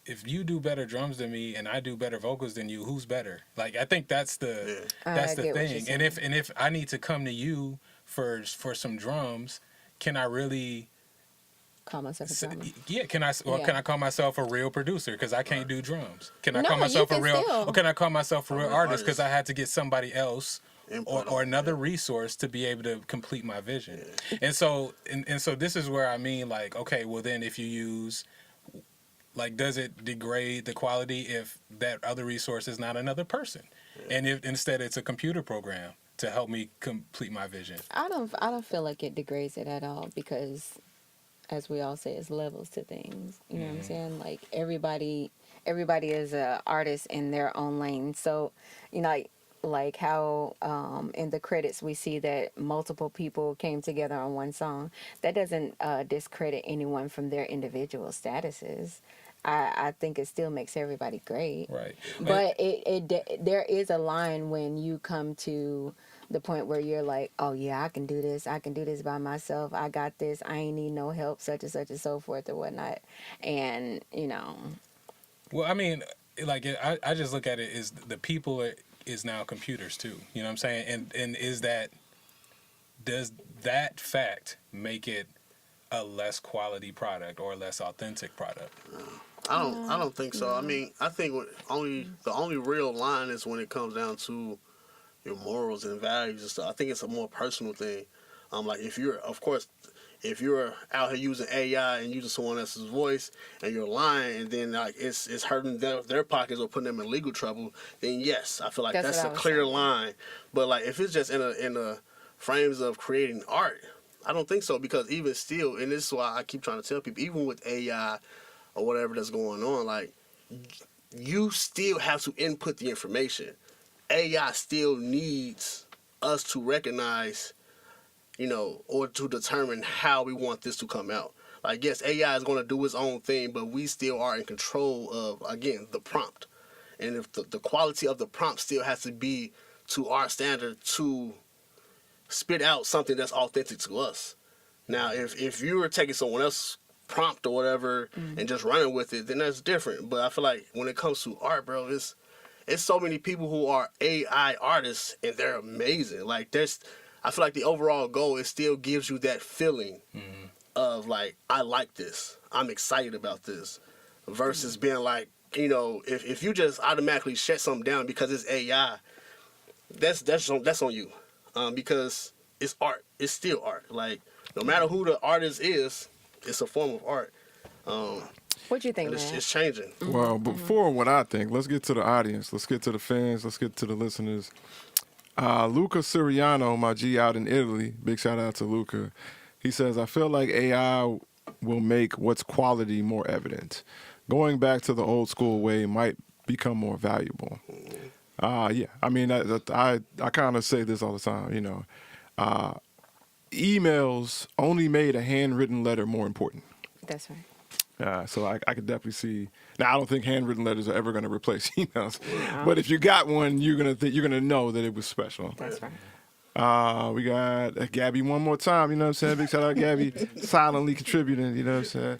if you do better drums than me and I do better vocals than you, who's better? Like I think that's the thing. And if I need to come to you for some drums, can I really call myself a drummer? Yeah, can I call myself a real producer because I can't do drums? Can I call No, myself you a can real still. or can I call myself a real artist because I had to get somebody else or another resource to be able to complete my vision? And so this is where I mean, like, okay, well then if you use, like, does it degrade the quality if that other resource is not another person, and if instead it's a computer program to help me complete my vision? I don't feel like it degrades it at all, because as we all say, it's levels to things. You know what I'm saying? Like everybody is a artist in their own lane. So, you know, like how in the credits we see that multiple people came together on one song. That doesn't discredit anyone from their individual statuses. I think it still makes everybody great. Right. But there is a line when you come to the point where you're like, oh yeah, I can do this by myself, I got this, I ain't need no help, such and such and so forth or whatnot. And you know, Well, I mean, like I just look at it as the people is now computers too. You know what I'm saying? And does that fact make it a less quality product or a less authentic product? I don't think so. I mean, I think the only real line is when it comes down to your morals and values and stuff. I think it's a more personal thing. Like if you're out here using AI and using someone else's voice and you're lying, and then like it's hurting their pockets or putting them in legal trouble, then yes, I feel like that's a clear line. But like if it's just in a frames of creating art, I don't think so, because even still, and this is why I keep trying to tell people, even with AI or whatever that's going on, like you still have to input the information. AI still needs us to recognize, you know, or to determine how we want this to come out. Like, yes, AI is going to do its own thing, but we still are in control of, again, the prompt. And if the quality of the prompt still has to be to our standard to spit out something that's authentic to us. Now, if you were taking someone else's prompt or whatever and just running with it, then that's different. But I feel like when it comes to art, bro, it's so many people who are AI artists and they're amazing. Like I feel like the overall goal, it still gives you that feeling of like, I like this, I'm excited about this, versus being like, you know, if you just automatically shut something down because it's AI, that's on you, because it's art. It's still art. Like no matter who the artist is, it's a form of art. what do you think, man? It's changing. Well, before what I think, let's get to the audience. Let's get to the fans. Let's get to the listeners. Luca Siriano, my G out in Italy, big shout out to Luca. He says, I feel like AI will make what's quality more evident. Going back to the old school way might become more valuable. Yeah, I mean, I kind of say this all the time, you know. Emails only made a handwritten letter more important. That's right. So I could definitely see. Now I don't think handwritten letters are ever going to replace emails, but if you got one, you're gonna know that it was special. That's right. We got Gabby one more time. You know what I'm saying? Big shout out Gabby, silently contributing. You know what I'm saying?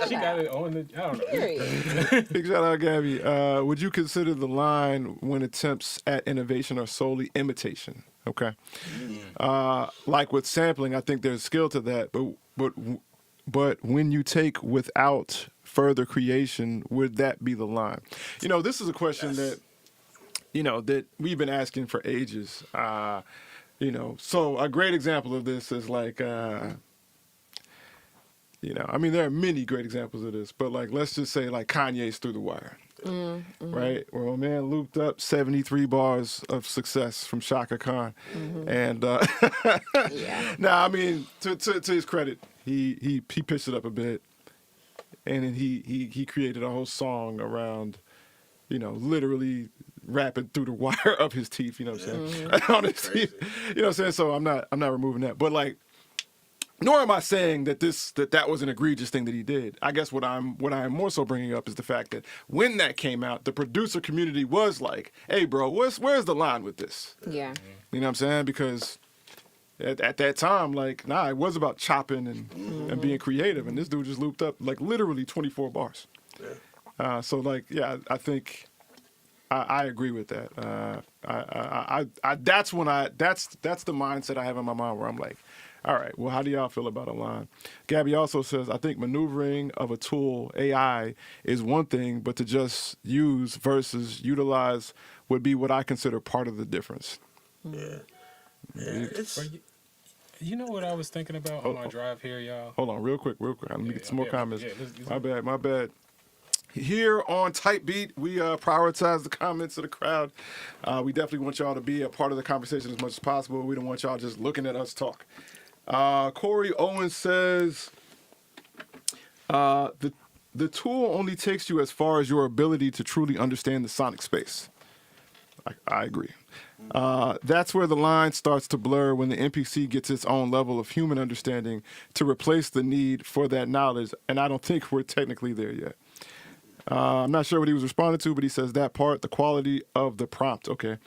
She got it on the. I don't know. Period. Big shout out Gabby. Would you consider the line when attempts at innovation are solely imitation? Okay. Like with sampling, I think there's skill to that, but but when you take without further creation, would that be the line? This is a question that that we've been asking for ages. So a great example of this is like, there are many great examples of this, but like, let's just say like Kanye's Through the Wire, right? Where a man looped up 73 bars of success from Shaka Khan. And Yeah. now, I mean, to his credit, he pitched it up a bit, and then he created a whole song around, literally rapping through the wire of his teeth. You know what I'm saying? On his teeth. You know what I'm saying? So I'm not removing that, but like, nor am I saying that that was an egregious thing that he did. I guess what I'm more so bringing up is the fact that when that came out, the producer community was like, "Hey, bro, where's the line with this?" Yeah. You know what I'm saying? Because at that time, like, nah, it was about chopping and being creative, and this dude just looped up like literally 24 bars. So like, yeah, I think I agree with that. That's the mindset I have in my mind where I'm like, all right, well, how do y'all feel about a line? Gabby also says, I think maneuvering of a tool, AI, is one thing, but to just use versus utilize would be what I consider part of the difference. Yeah. It's You know what I was thinking about on my drive here, y'all? Hold on, real quick. Let me get some more comments. Yeah, My bad. Here on Type Beat, we prioritize the comments of the crowd. We definitely want y'all to be a part of the conversation as much as possible. We don't want y'all just looking at us talk. Corey Owens says, the tool only takes you as far as your ability to truly understand the sonic space. I agree. That's where the line starts to blur when the NPC gets its own level of human understanding to replace the need for that knowledge, and I don't think we're technically there yet. I'm not sure what he was responding to, but he says that part, the quality of the prompt. Okay.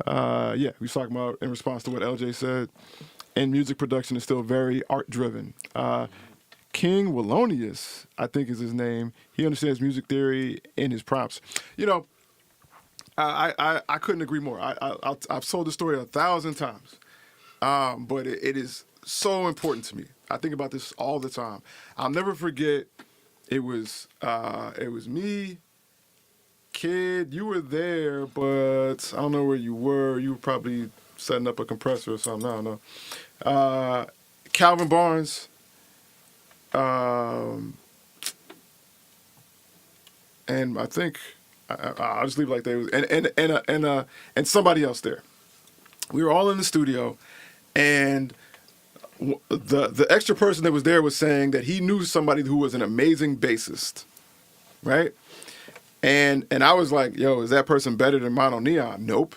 Yeah, he was talking about in response to what LJ said. And music production is still very art-driven. King Wallonius, I think is his name. He understands music theory in his prompts. I couldn't agree more. I've told the story 1,000 times, but it is so important to me. I think about this all the time. I'll never forget. It was me, Kid. You were there, but I don't know where you were. You were probably setting up a compressor or something. I don't know. Calvin Barnes. And I think I'll just leave it like that. And somebody else there. We were all in the studio, and the extra person that was there was saying that he knew somebody who was an amazing bassist, right? And I was like, yo, is that person better than Mono Neon? Nope.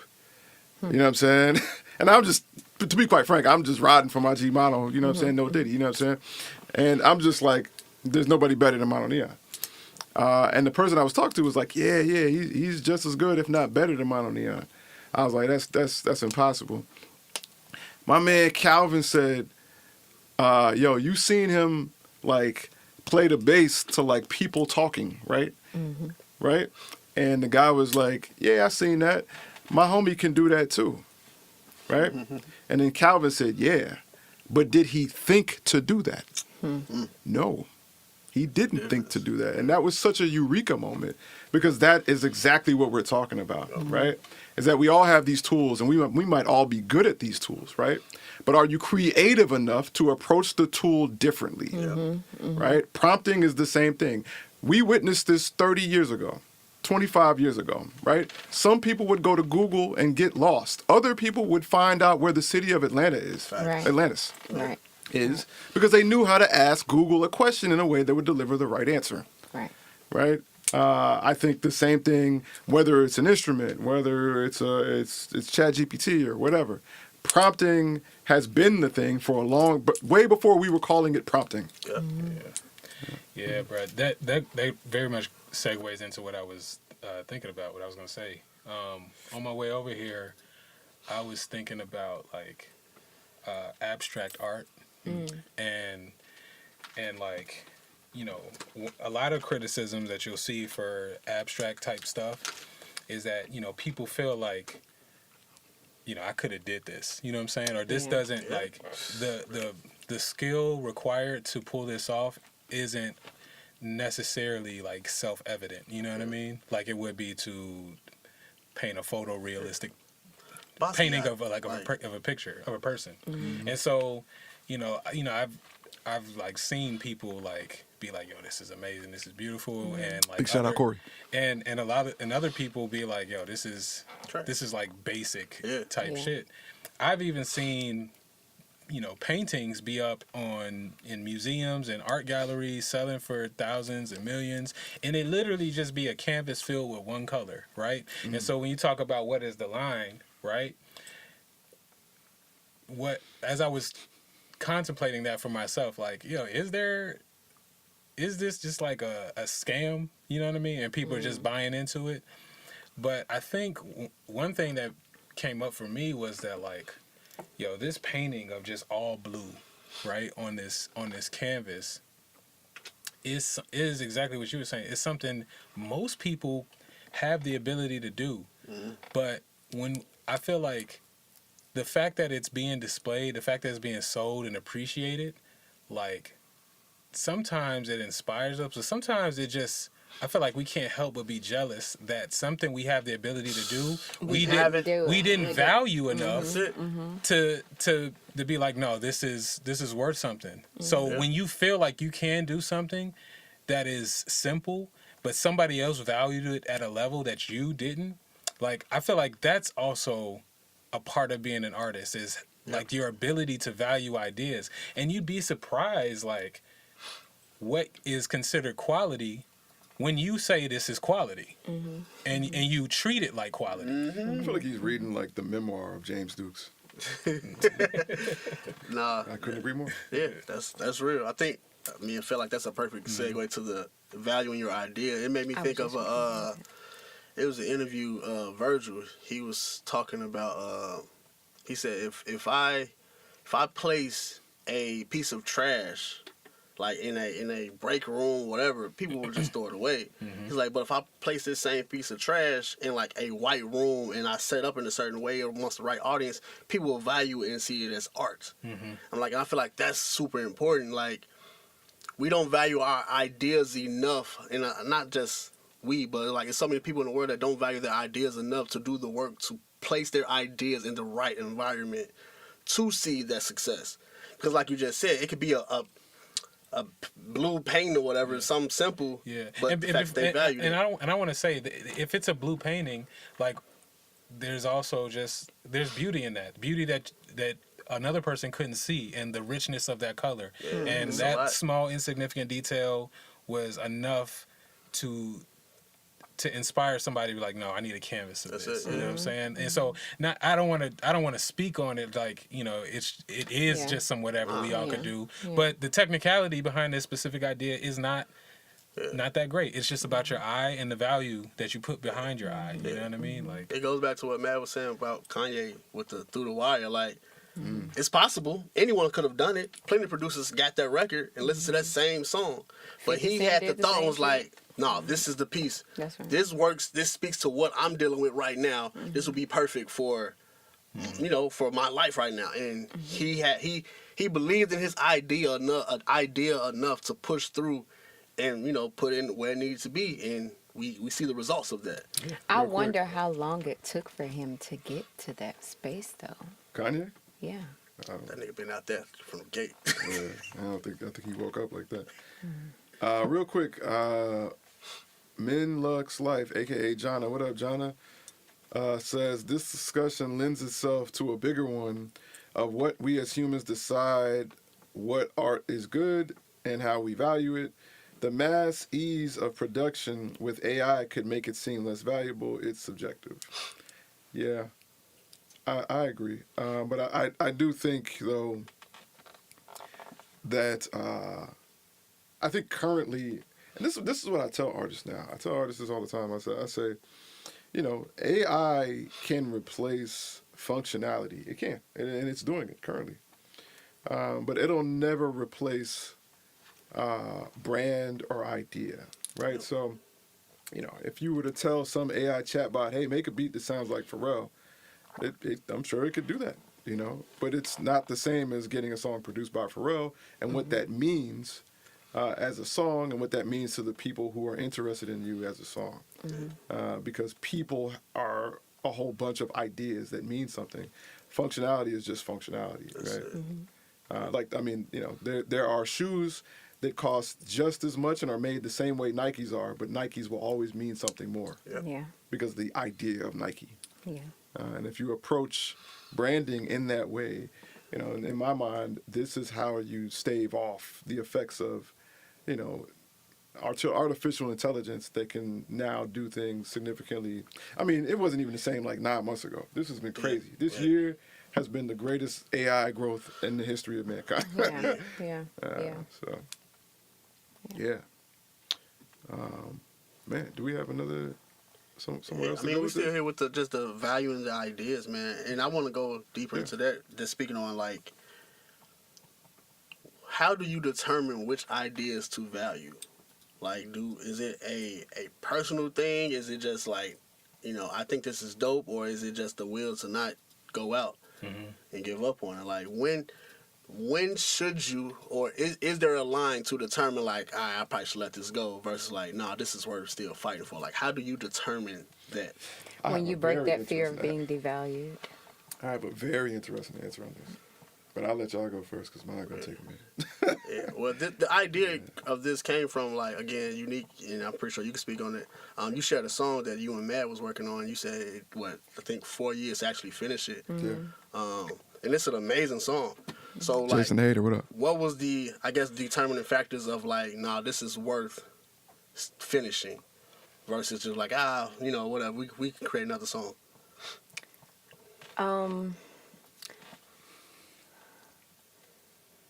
You know what I'm saying? And I'm just, to be quite frank, I'm just riding for my G Mono, you know what I'm saying? No Diddy, you know what I'm saying? And I'm just like, there's nobody better than Mono Neon. And the person I was talking to was like, yeah, he's just as good, if not better than Mono Neon. I was like, that's impossible. My man Calvin said, yo, you seen him like play the bass to like people talking, right? Mm-hmm. Right? And the guy was like, yeah, I seen that. My homie can do that too. Right? Mm-hmm. And then Calvin said, yeah, but did he think to do that? Mm-hmm. No, he didn't think to do that. And that was such a eureka moment, because that is exactly what we're talking about, right? Is that we all have these tools, and we might all be good at these tools, right? But are you creative enough to approach the tool differently, right? Prompting is the same thing. We witnessed this 30 years ago, 25 years ago, right? Some people would go to Google and get lost. Other people would find out where the city of Atlanta is, Atlantis is, because they knew how to ask Google a question in a way that would deliver the right answer, right? I think the same thing, whether it's an instrument, whether it's ChatGPT or whatever. Prompting has been the thing for a long, but way before we were calling it prompting. Yeah, bro. That very much segues into what I was thinking about. What I was gonna say. On my way over here, I was thinking about like abstract art, and like, you know, a lot of criticisms that you'll see for abstract type stuff is that, you know, people feel like, you know, I could have did this, you know what I'm saying? Or this doesn't like the the skill required to pull this off isn't necessarily like self-evident. You know what I mean? Like it would be to paint a photorealistic painting of a picture of a person. And so, I've like seen people like be like, yo, this is amazing, this is beautiful, and like Big shout out Corey. and other people be like, yo, this is like basic type shit. I've even seen paintings be up in museums and art galleries selling for thousands and millions, and it literally just be a canvas filled with one color, right? And so when you talk about what is the line, right? As I was contemplating that for myself, like, is this just like a scam? You know what I mean? And people are just buying into it. But I think one thing that came up for me was that, like, this painting of just all blue, right, on this canvas is exactly what you were saying. It's something most people have the ability to do. But when I feel like the fact that it's being displayed, the fact that it's being sold and appreciated, like, sometimes it inspires us, but sometimes it just, I feel like we can't help but be jealous that something we have the ability to do, we didn't value enough to be like, no, this is worth something. So when you feel like you can do something that is simple, but somebody else valued it at a level that you didn't, like, I feel like that's also a part of being an artist, is like your ability to value ideas. And you'd be surprised, like, what is considered quality when you say this is quality, and you treat it like quality. I feel like he's reading like the memoir of James Dukes. Nah, I couldn't agree more. yeah, that's real. I feel like that's a perfect segue to the valuing your idea. It made me think of it was an interview, Virgil. He was talking about, he said, if I place a piece of trash, like in a break room, whatever, people will just throw it away. He's like, but if I place this same piece of trash in like a white room and I set up in a certain way amongst the right audience, people will value it and see it as art. I'm like, I feel like that's super important. Like, we don't value our ideas enough, and not just we, but like, there's so many people in the world that don't value their ideas enough to do the work to place their ideas in the right environment to see that success. Because like you just said, it could be a blue paint or whatever, something simple. But the fact that they value it. I want to say that if it's a blue painting, like, there's also there's beauty in that. Beauty that another person couldn't see, and the richness of that color. And that small insignificant detail was enough to inspire somebody to be like, no, I need a canvas of this. You know what I'm saying? And so I don't want to speak on it like, it is just some whatever we all could do. But the technicality behind this specific idea is not that great. It's just about your eye and the value that you put behind your eye. You know what I mean? Like, it goes back to what Matt was saying about Kanye with the Through the Wire. Like, it's possible. Anyone could have done it. Plenty of producers got that record and listened to that same song. But he had the thought, was like, no, this is the piece. That's right. This works. This speaks to what I'm dealing with right now. This will be perfect for, for my life right now. And he believed in his idea enough to push through and, put in where it needs to be. And we see the results of that. I wonder how long it took for him to get to that space, though. Kanye? Yeah. That nigga been out there from the gate. Yeah, I think he woke up like that. Real quick, Min Lux Life, aka Jonna. What up, Jonna? Says this discussion lends itself to a bigger one of what we as humans decide what art is good and how we value it. The mass ease of production with AI could make it seem less valuable. It's subjective. Yeah, I agree. But I do think, though, that I think currently, and this is what I tell artists now. I tell artists this all the time. I say, AI can replace functionality. It can, and it's doing it currently. But it'll never replace brand or idea, right? So, if you were to tell some AI chatbot, hey, make a beat that sounds like Pharrell, I'm sure it could do that. you know. But it's not the same as getting a song produced by Pharrell and what that means as a song and what that means to the people who are interested in you as a song. Because people are a whole bunch of ideas that mean something. Functionality is just functionality, right? Like, I mean, you know, there are shoes that cost just as much and are made the same way Nikes are, but Nikes will always mean something more Yeah. because of the idea of Nike. Yeah. And if you approach branding in that way, you know, in my mind, this is how you stave off the effects of, you know, artificial intelligence that can now do things significantly. I mean, it wasn't even the same like 9 months ago. This has been crazy. This year has been the greatest AI growth in the history of mankind. Yeah. So, yeah. Man, do we have another somewhere else I to mean, go we with still this? here with just the value and the ideas, man. And I want to go deeper into that. Just speaking on like, how do you determine which ideas to value? Like, is it a personal thing? Is it just like, you know, I think this is dope, or is it just the will to not go out and give up on it? Like, when should you, or is there a line to determine like, I probably should let this go versus like, nah, this is worth still fighting for? Like, how do you determine that? I When have you a break very that fear of interesting- being devalued. I have a very interesting answer on this. But I'll let y'all go first because mine's going to take a minute. Yeah, well, the idea of this came from, like, again, Unique, and I'm pretty sure you can speak on it. You shared a song that you and Matt was working on. You said, I think 4 years to actually finish it. Yeah. And it's an amazing song. So, like, Jason Hader, what up? what was the, I guess, determining factors of, like, nah, this is worth finishing versus just like, you know, whatever, we can create another song?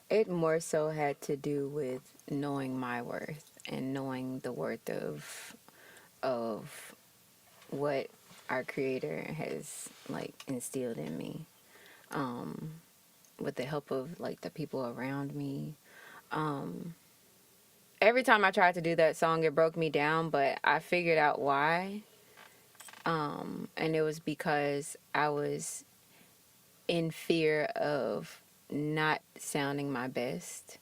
It more so had to do with knowing my worth and knowing the worth of what our creator has like instilled in me. With the help of like the people around me. Every time I tried to do that song, it broke me down, but I figured out why. And it was because I was in fear of not sounding my best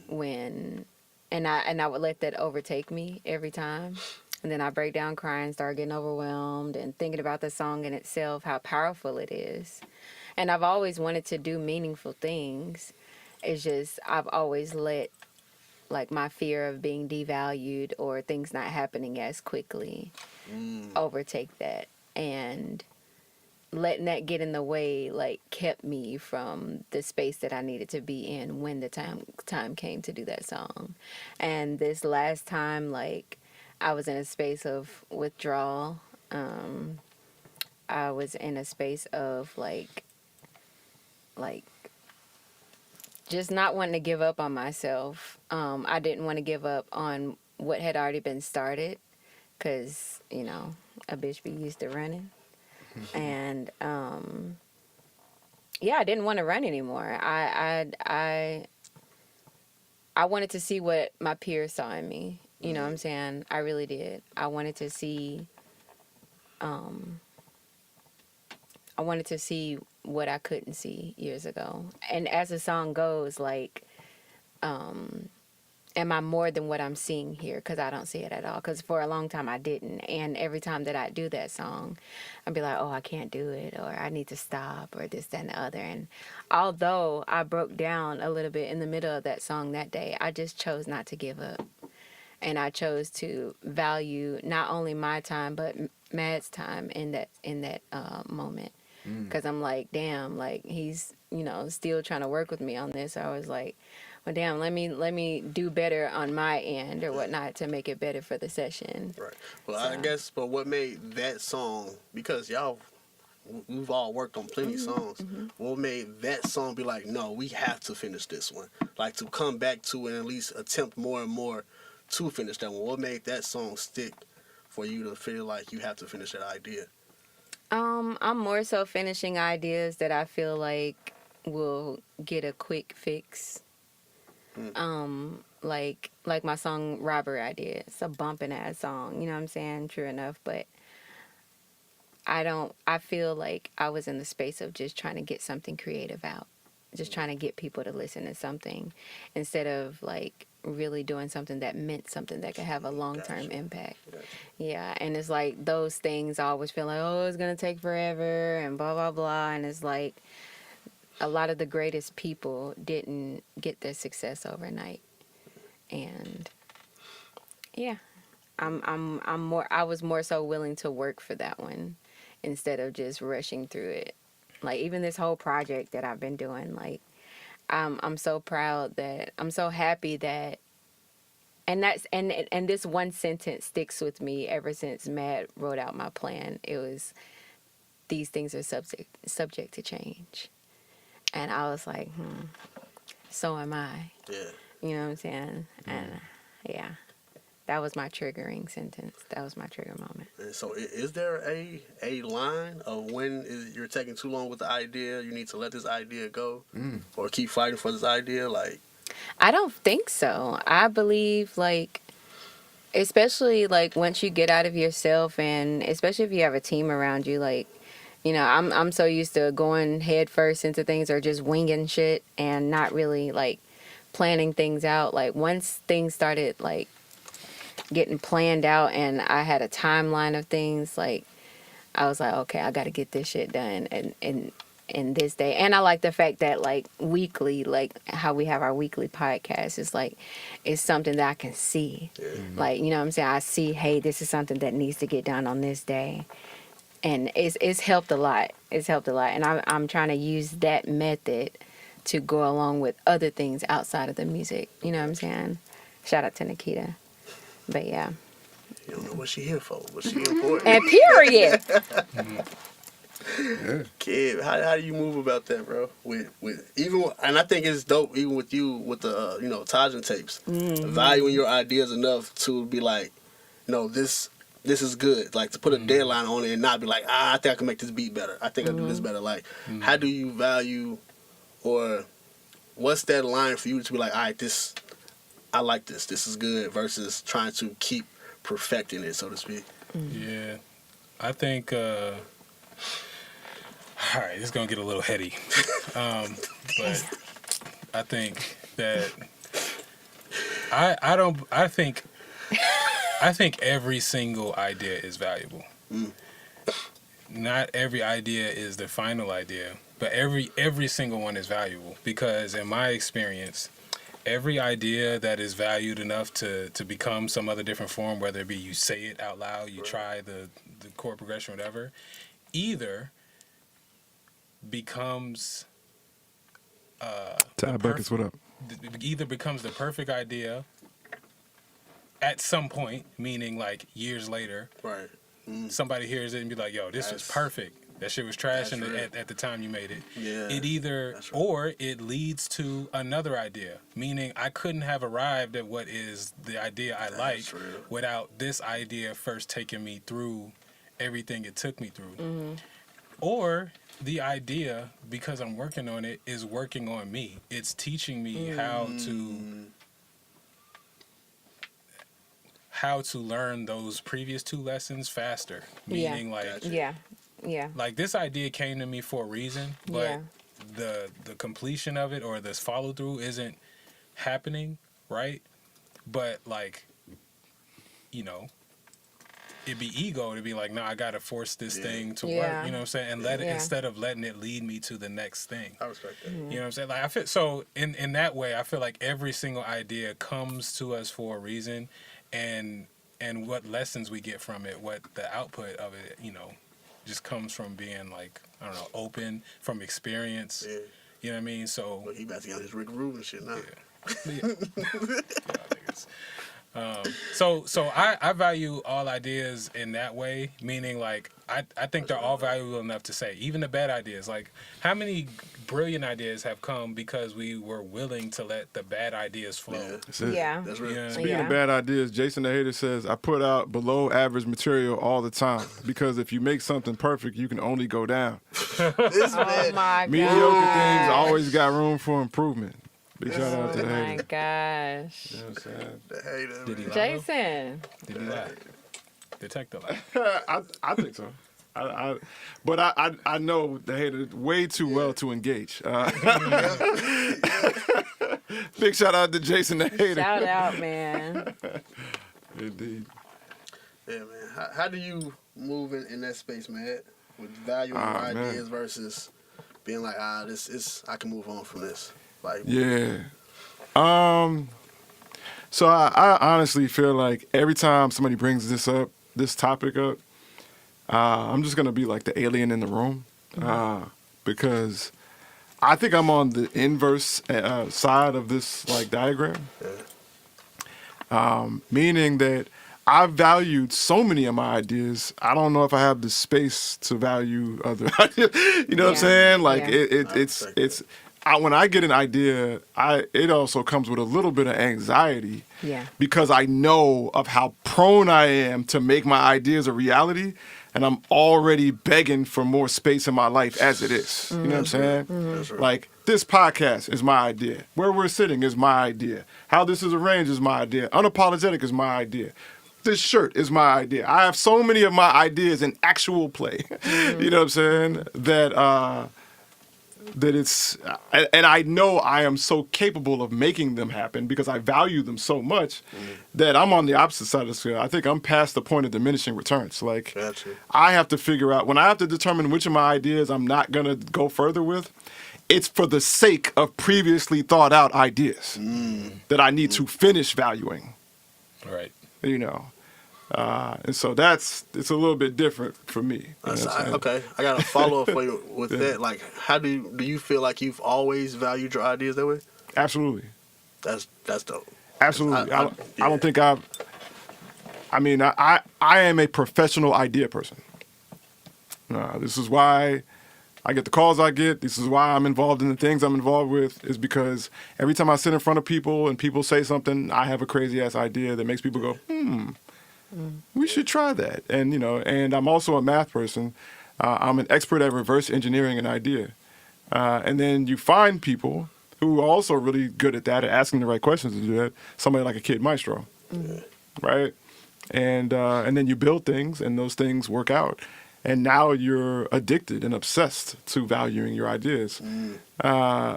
and I would let that overtake me every time. And then I break down crying, start getting overwhelmed and thinking about the song in itself, how powerful it is. And I've always wanted to do meaningful things. It's just I've always let like my fear of being devalued or things not happening as quickly overtake that. And letting that get in the way like kept me from the space that I needed to be in when the time came to do that song. And this last time, like, I was in a space of withdrawal. I was in a space of like just not wanting to give up on myself. I didn't want to give up on what had already been started because, you know, a bitch be used to running. And yeah, I didn't want to run anymore. I wanted to see what my peers saw in me. You know what I'm saying? I really did. I wanted to see what I couldn't see years ago. And as the song goes, like, am I more than what I'm seeing here? Because I don't see it at all. Because for a long time I didn't. And every time that I do that song, I'd be like, oh, I can't do it. Or I need to stop. Or this, that, and the other. And although I broke down a little bit in the middle of that song that day, I just chose not to give up. And I chose to value not only my time, but Matt's time in that moment. Because I'm like, damn, like he's, you know, still trying to work with me on this. So I was like, well, damn, let me do better on my end or whatnot to make it better for the session. Right. Well, I guess, but what made that song, because we've all worked on plenty of songs, what made that song be like, no, we have to finish this one? Like to come back to and at least attempt more and more to finish that one. What made that song stick for you to feel like you have to finish that idea? I'm more so finishing ideas that I feel like will get a quick fix. Like my song Robbery I did. It's a bumping ass song, you know what I'm saying? True enough, but I feel like I was in the space of just trying to get something creative out, just trying to get people to listen to something instead of like really doing something that meant something that could have a long-term impact. Yeah, and it's like those things I always feel like, oh, it's gonna take forever and blah blah blah, and it's like a lot of the greatest people didn't get their success overnight, and yeah, I was more so willing to work for that one instead of just rushing through it. Like even this whole project that I've been doing, like I'm so proud that I'm so happy that and that's and this one sentence sticks with me ever since Matt wrote out my plan. It was these things are subject to change. And I was like, so am I. Yeah. You know what I'm saying? And yeah. That was my triggering sentence. That was my trigger moment. And so, is there a line of when you're taking too long with the idea? You need to let this idea go, or keep fighting for this idea. Like, I don't think so. I believe like, especially like once you get out of yourself, and especially if you have a team around you, like, you know, I'm so used to going head first into things or just winging shit and not really like planning things out. Like once things started like getting planned out and I had a timeline of things, like I was like, okay, I got to get this shit done and in this day. And I like the fact that like weekly, like how we have our weekly podcast is like, it's something that I can see. Like, you know what I'm saying? I see, hey, this is something that needs to get done on this day. And it's helped a lot. It's helped a lot. And I'm trying to use that method to go along with other things outside of the music. You know what I'm saying? Shout out to Nikita. But yeah. you don't know what she here for. What she here for? And period. Kid, how do you move about that, bro? And I think it's dope, even with you with the Tajin tapes, valuing your ideas enough to be like, this is good. Like to put a deadline on it and not be like, I think I can make this beat better. I think I do this better. Like, how do you value, or what's that line for you to be like, all right, I like this. This is good versus trying to keep perfecting it, so to speak. Yeah, I think. All right, this is gonna get a little heady, but I think that I think every single idea is valuable. Not every idea is the final idea, but every single one is valuable because in my experience, every idea that is valued enough to become some other different form, whether it be you say it out loud, you try the chord progression, whatever, either becomes Ty Buckets, what up? Either becomes the perfect idea at some point, meaning like years later, Right. somebody hears it and be like, yo, this was perfect. That shit was trash at the time you made it. Yeah. It either, or it leads to another idea, meaning I couldn't have arrived at what is the idea I like without this idea first taking me through everything it took me through. Or the idea, because I'm working on it, is working on me. It's teaching me how to learn those previous two lessons faster. Meaning like this idea came to me for a reason, but the completion of it or this follow through isn't happening, right? But like, it'd be ego to be like, no, I gotta force this thing to work. You know what I'm saying? And let it instead of letting it lead me to the next thing. I respect that. You know what I'm saying? Like I feel so in that way, I feel like every single idea comes to us for a reason, and what lessons we get from it, what the output of it, just comes from being like, I don't know, open from experience. Yeah. You know what I mean? So But he about to get on his Rick Rubin shit now. So I value all ideas in that way, meaning like I think they're all valuable enough to say, even the bad ideas. Like how many brilliant ideas have come because we were willing to let the bad ideas flow? Yeah. That's it. Yeah. That's real. Yeah. Speaking of bad ideas, Jason the Hater says, I put out below average material all the time because if you make something perfect, you can only go down. This Oh man, my Mediocre things gosh. always got room for improvement. Big shout out to Oh the my Hater. gosh. You know what I'm saying? the hater, Did he man. lie? Jason. Did he lie? Detect the lie. I think so. I know the hater way too well to engage. Big shout out to Jason the hater. Shout out, man. Indeed. Yeah, man. How do you move in that space, man? With valuing your ideas versus being like, this is I can move on from this. Like, Yeah. So I honestly feel like every time somebody brings this topic up, I'm just gonna be like the alien in the room, because I think I'm on the inverse side of this like diagram, meaning that I've valued so many of my ideas. I don't know if I have the space to value other ideas. You know what I'm saying? Like it's. When I get an idea, it also comes with a little bit of anxiety, because I know of how prone I am to make my ideas a reality, and I'm already begging for more space in my life as it is. You know what I'm saying? That's right. Like, this podcast is my idea. Where we're sitting is my idea. How this is arranged is my idea. Unapologetic is my idea. This shirt is my idea. I have so many of my ideas in actual play. You know what I'm saying? That it's, and I know I am so capable of making them happen because I value them so much that I'm on the opposite side of the scale. I think I'm past the point of diminishing returns. Like, Gotcha. I have to figure out, when I have to determine which of my ideas I'm not going to go further with, it's for the sake of previously thought out ideas that I need to finish valuing, Right. you know. And so it's a little bit different for me. You know what I'm saying? Okay, I got a follow up for you with that. Like, how do you feel like you've always valued your ideas that way? Absolutely. That's dope. Absolutely. I I don't think I am a professional idea person. This is why I get the calls I get. This is why I'm involved in the things I'm involved with, is because every time I sit in front of people and people say something, I have a crazy ass idea that makes people go, we should try that. And, you know, and I'm also a math person. I'm an expert at reverse engineering an idea. And then you find people who are also really good at that, at asking the right questions to do that. Somebody like a Kid Maestro, right? And then you build things, and those things work out. And now you're addicted and obsessed to valuing your ideas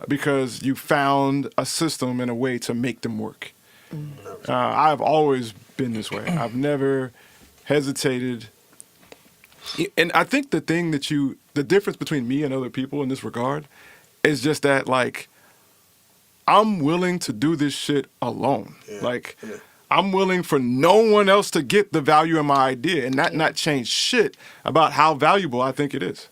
because you found a system and a way to make them work. I've always been this way. I've never hesitated. And I think the difference between me and other people in this regard is just that, like, I'm willing to do this shit alone. I'm willing for no one else to get the value in my idea and not change shit about how valuable I think it is.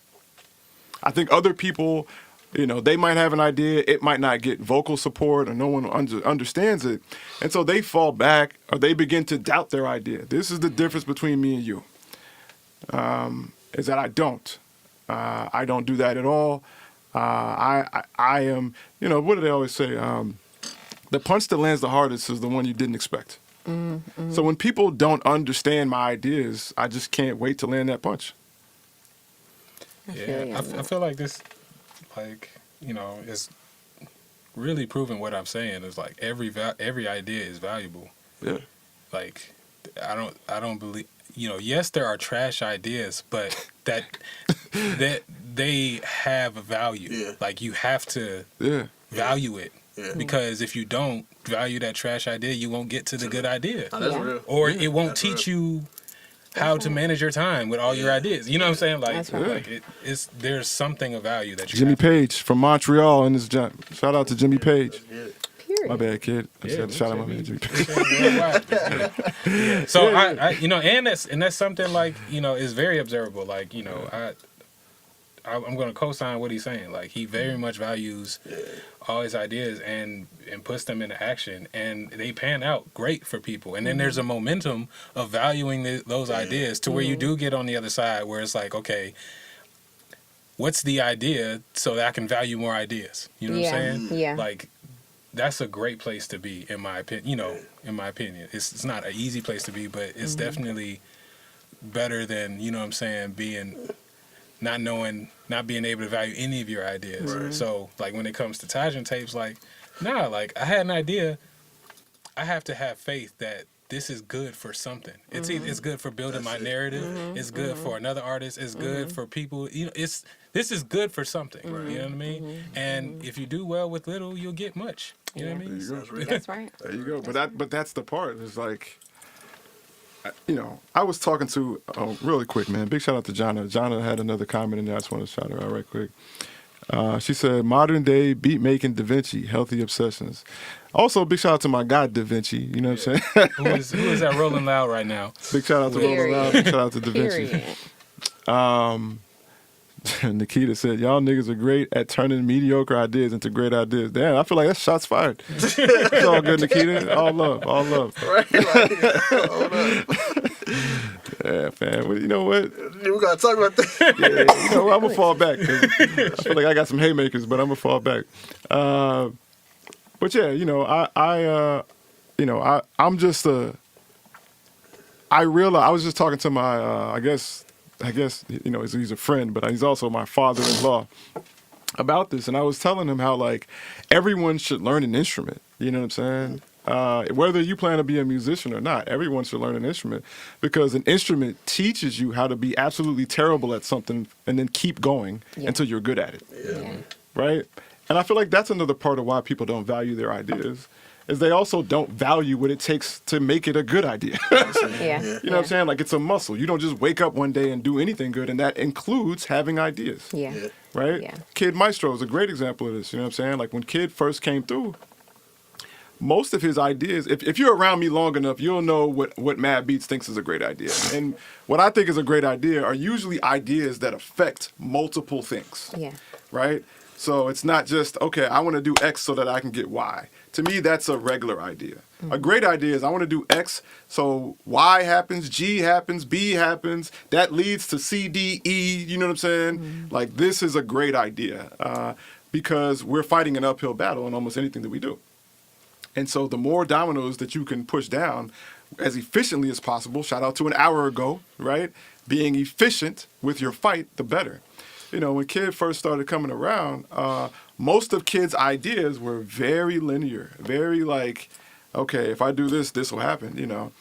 I think other people, you know, they might have an idea, it might not get vocal support or no one understands it. And so they fall back or they begin to doubt their idea. This is the difference between me and you, is that I don't. I don't do that at all. I am, you know, what do they always say? The punch that lands the hardest is the one you didn't expect. So when people don't understand my ideas, I just can't wait to land that punch. I feel like this, like, you know, is really proving what I'm saying is, like, every idea is valuable. Yeah. Like, I don't believe, you know, yes, there are trash ideas, but that they have a value. Yeah. Like, you have to value it. Yeah. Because if you don't value that trash idea, you won't get to the good idea. Oh, that's real. Or it won't teach you how to manage your time with all your ideas. You know what I'm saying? Like, like there's something of value that you Jimmy have. Page from Montreal in this jump. Shout out to Jimmy Page. Period. My bad, kid. I just had to shout out my man Jimmy Page. So I you know, and that's something, like, you know, is very observable. Like, you know, I'm going to co-sign what he's saying. Like, he very much values all his ideas and puts them into action, and they pan out great for people. And then there's a momentum of valuing those ideas to where you do get on the other side where it's like, okay, what's the idea so that I can value more ideas? You know what I'm saying? Yeah. Like, that's a great place to be, in my opinion. You know, in my opinion, it's not an easy place to be, but it's definitely better than, you know what I'm saying, not being able to value any of your ideas. Right. So, like, when it comes to Tajan tapes, like, like, I had an idea. I have to have faith that this is good for something. It's it's good for building my narrative. It's good for another artist. It's good for people. You know, this is good for something. You know what I mean? And if you do well with little, you'll get much. You know what I mean? There you go. That's right. There you go. But that's the part. It's like, you know, I was talking to really quick, man. Big shout out to Jonna. Jonna had another comment in there. I just want to shout her out right quick. She said, modern day beat making Da Vinci, healthy obsessions. Also, big shout out to my guy Da Vinci. You know what I'm saying? Who is that rolling loud right now? Big shout out to Rolling Loud. Big shout out to Da Vinci. Period. Nikita said, y'all niggas are great at turning mediocre ideas into great ideas. Damn, I feel like that's shots fired. It's all good, Nikita. All love, all love. Right? Yeah, fam. Well, you know what? We gotta talk about that. Yeah, you know what? I'm gonna fall back. 'Cause I feel like I got some haymakers, but I'm gonna fall back. But yeah, you know, I'm just I realized I was just talking to my I guess you know he's a friend, but he's also my father-in-law about this, and I was telling him how like everyone should learn an instrument. You know what I'm saying? Whether you plan to be a musician or not, everyone should learn an instrument because an instrument teaches you how to be absolutely terrible at something and then keep going until you're good at it. Yeah. Right? And I feel like that's another part of why people don't value their ideas is they also don't value what it takes to make it a good idea. Yeah. You know what I'm saying? Like it's a muscle. You don't just wake up one day and do anything good, and that includes having ideas. Yeah. Right? Yeah. Kid Maestro is a great example of this. You know what I'm saying? Like when Kid first came through, most of his ideas, if you're around me long enough, you'll know what Mad Beats thinks is a great idea. And what I think is a great idea are usually ideas that affect multiple things. Yeah. Right? So it's not just, okay, I want to do X so that I can get Y. To me, that's a regular idea. A great idea is I want to do X, so Y happens, G happens, B happens. That leads to C, D, E. You know what I'm saying? Like, this is a great idea because we're fighting an uphill battle in almost anything that we do. And so the more dominoes that you can push down as efficiently as possible, shout out to an hour ago, right? Being efficient with your fight, the better. You know, when Kid first started coming around, most of Kid's ideas were very linear, very like, okay, if I do this, this will happen, you know.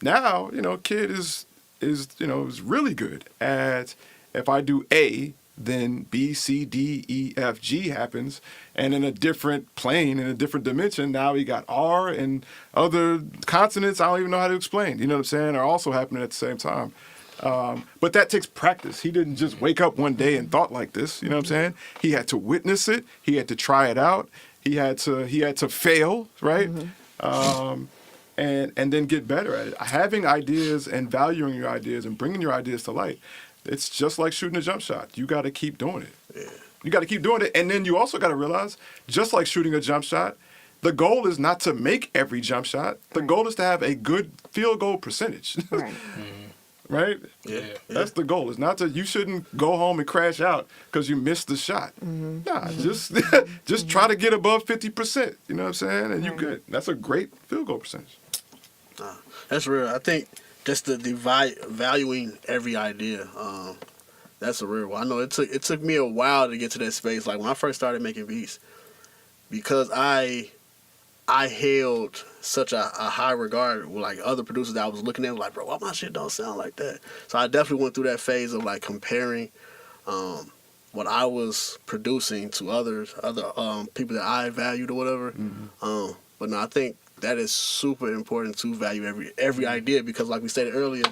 Now, you know, Kid is really good at if I do A, then B, C, D, E, F, G happens. And in a different plane, in a different dimension, now we got R and other consonants I don't even know how to explain, you know what I'm saying, are also happening at the same time. But that takes practice. He didn't just wake up one day and thought like this, you know what I'm saying? He had to witness it. He had to try it out. He had to fail, right? And then get better at it. Having ideas and valuing your ideas and bringing your ideas to light, it's just like shooting a jump shot. You got to keep doing it. Yeah. You got to keep doing it. And then you also got to realize, just like shooting a jump shot, the goal is not to make every jump shot. The goal is to have a good field goal percentage. Right. Right? Yeah. That's the goal. It's not you shouldn't go home and crash out because you missed the shot. Nah, just try to get above 50%. You know what I'm saying? And you're good. That's a great field goal percentage. That's real. I think just the valuing every idea. That's a real one. I know it took me a while to get to that space. Like when I first started making beats, because I held such a high regard with like other producers that I was looking at, like, bro, why my shit don't sound like that? So I definitely went through that phase of like comparing what I was producing to other people that I valued or whatever. But no, I think that is super important to value every idea because, like we stated earlier,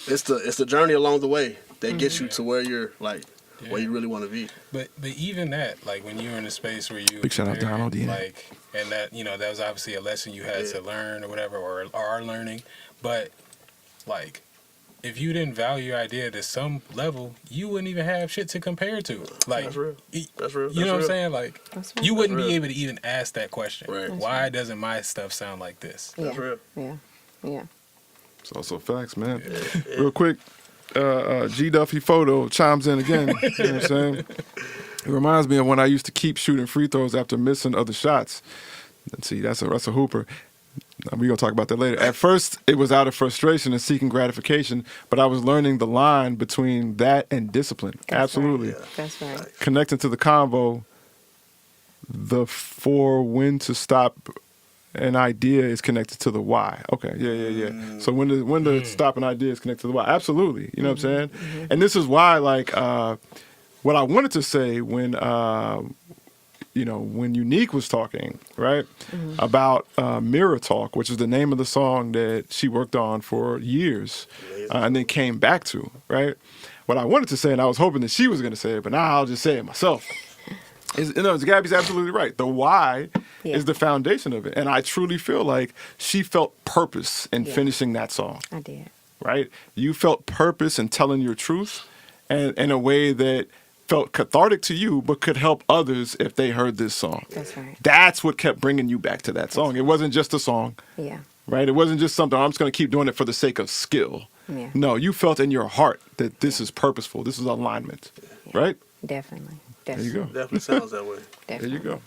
it's the journey along the way that gets you to where you're like where you really want to be. But even that, like when you're in a space where you Big shout out to Donald, yeah. like, and that, you know, that was obviously a lesson you had to learn or whatever, or are learning. But like, if you didn't value your idea to some level, you wouldn't even have shit to compare to. Like, That's real. That's real. You know what I'm saying? Like, you wouldn't That's be real. able to even ask that question. Right. Why doesn't my stuff sound like this? That's real. Yeah. Yeah. It's also facts, man. Real quick, G Duffy Photo chimes in again. You know what I'm saying? It reminds me of when I used to keep shooting free throws after missing other shots. Let's see, that's a hooper. We're going to talk about that later. At first, it was out of frustration and seeking gratification, but I was learning the line between that and discipline. That's Absolutely. Right. That's right. Connecting to the convo, the for when to stop an idea is connected to the why. Okay, yeah. So when the stop an idea is connected to the why, absolutely. You know what I'm saying? And this is why, like, what I wanted to say when when Unique was talking, right, about Mirror Talk, which is the name of the song that she worked on for years and then came back to, right? What I wanted to say, and I was hoping that she was going to say it, but now I'll just say it myself. Gabby's absolutely right. The why is the foundation of it. And I truly feel like she felt purpose in finishing that song. I did. Right? You felt purpose in telling your truth and in a way that felt cathartic to you, but could help others if they heard this song. That's right. That's what kept bringing you back to that song. It wasn't just a song. Yeah. Right? It wasn't just something, I'm just going to keep doing it for the sake of skill. Yeah. No, you felt in your heart that this is purposeful. This is alignment. Yeah. Right? Definitely. There you go. Definitely sounds that way. Definitely. There you go.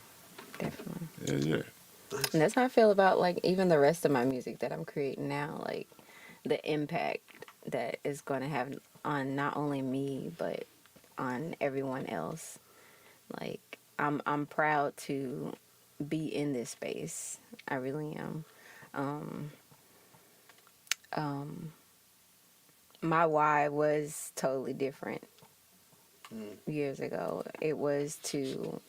Definitely. Yeah. And that's how I feel about like even the rest of my music that I'm creating now, like the impact that is going to have on not only me but on everyone else. Like I'm proud to be in this space. I really am. My why was totally different years ago. It was to,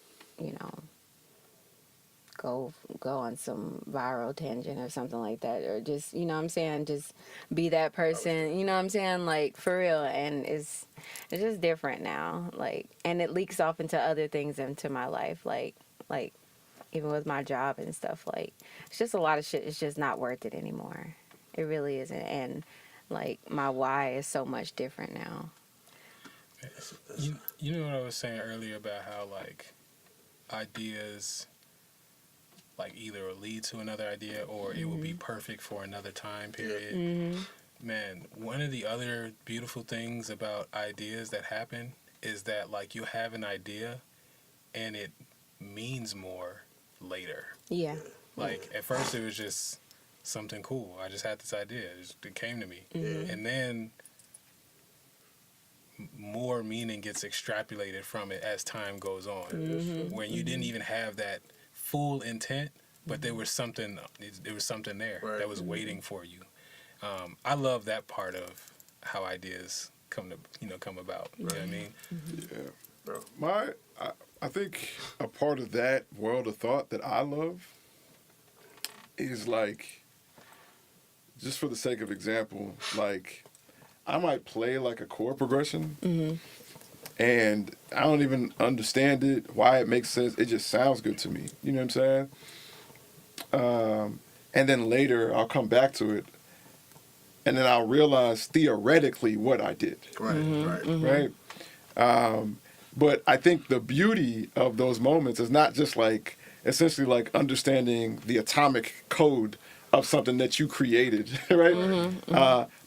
go on some viral tangent or something like that, or just, you know what I'm saying, just be that person, you know what I'm saying, like for real. And it's just different now, like, and it leaks off into other things into my life, like even with my job and stuff, like it's just a lot of shit. It's just not worth it anymore. It really isn't. And like my why is so much different now. You know what I was saying earlier about how like ideas like either lead to another idea or it will be perfect for another time period. Mm-hmm. Man, one of the other beautiful things about ideas that happen is that like you have an idea and it means more later. Yeah. Like at first it was just something cool. I just had this idea. It came to me. Mm-hmm. And then more meaning gets extrapolated from it as time goes on. When you didn't even have that full intent, but there was something there that was waiting for you. I love that part of how ideas come about. You know what I mean? Yeah. Bro, I think a part of that world of thought that I love is like, just for the sake of example, like I might play like a chord progression and I don't even understand it, why it makes sense. It just sounds good to me. You know what I'm saying? And then later I'll come back to it and then I'll realize theoretically what I did. Right? But I think the beauty of those moments is not just like essentially like understanding the atomic code of something that you created, right?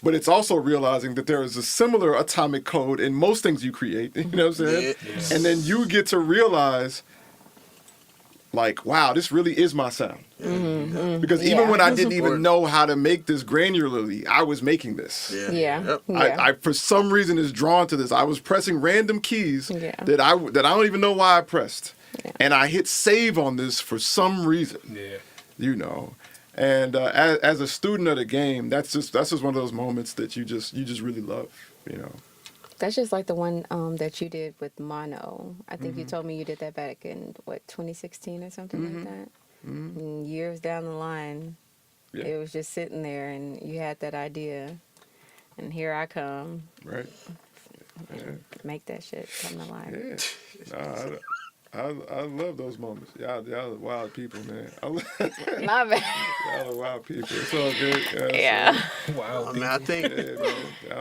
But it's also realizing that there is a similar atomic code in most things you create, you know what I'm saying? Yes. And then you get to realize, like, wow, this really is my sound. Because even when I didn't even know how to make this granularly, I was making this. Yeah. I for some reason is drawn to this. I was pressing random keys that I don't even know why I pressed. And I hit save on this for some reason. You know. And as a student of the game, that's just one of those moments that you just really love, you know. That's just like the one that you did with Mono. I think you told me you did that back in 2016 or something like that. And years down the line, it was just sitting there, and you had that idea, and here I come. Right. Make that shit come to life. Yeah. I love those moments. Y'all are wild people, man. My bad. Y'all are wild people. It's all good. Yeah. Wow. I mean, I think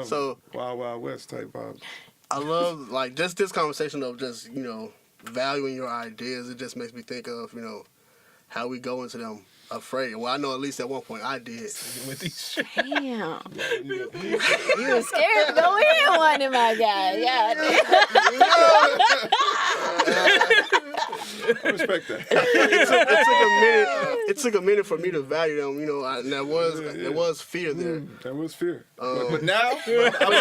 so. Wild Wild West type vibes. I love like just this conversation of just valuing your ideas. It just makes me think of how we go into them afraid. Well, I know at least at one point I did. With these shit. Damn. You were scared to go in one of my guys. Yeah. I respect that. It took a minute for me to value them. And there was fear there. There was fear. But now, I'm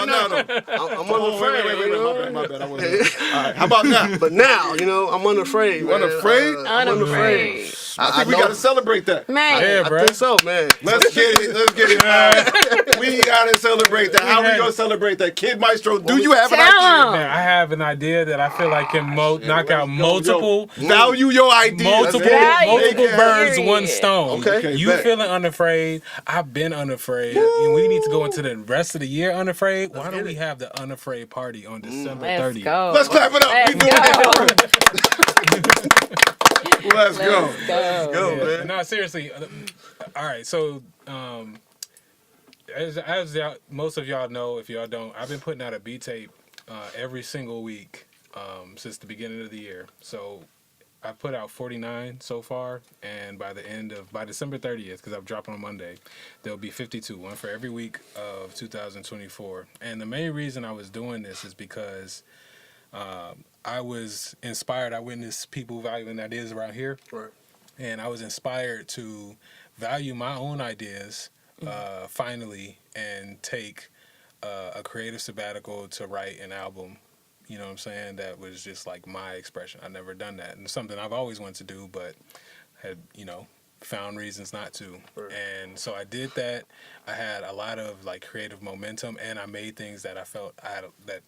unafraid. Wait, my bad. I wasn't. All right, how about now? But now, I'm unafraid. You unafraid? Unafraid. I think we got to celebrate that. Man, Yeah, I bro. think so, man. Let's get it. Let's get it. We got to celebrate that. How we going to celebrate that? Kid Maestro, do you have an Tell idea? 'em. Man, I have an idea that I feel like can knock out multiple Value your idea. multiple Value, birds, period. one stone. Okay, You bet. feeling unafraid? I've been unafraid. And we need to go into the rest of the year unafraid. Why don't we have the unafraid party on December Let's 30th? go. Let's clap it up. Let's We doing go. it. Let's go. Go. Go, Yeah, man. no, seriously. All right, so as y'all, most of y'all know, if y'all don't, I've been putting out a B tape every single week since the beginning of the year. So I put out 49 so far, and by December 30th, because I'm dropping on Monday, there'll be 52, one for every week of 2024. And the main reason I was doing this is because I was inspired. I witnessed people valuing ideas around here, Right. and I was inspired to value my own ideas finally and take a creative sabbatical to write an album. You know what I'm saying? That was just like my expression. I've never done that, and it's something I've always wanted to do, but had found reasons not to. Right. And so I did that. I had a lot of like creative momentum, and I made things that I felt that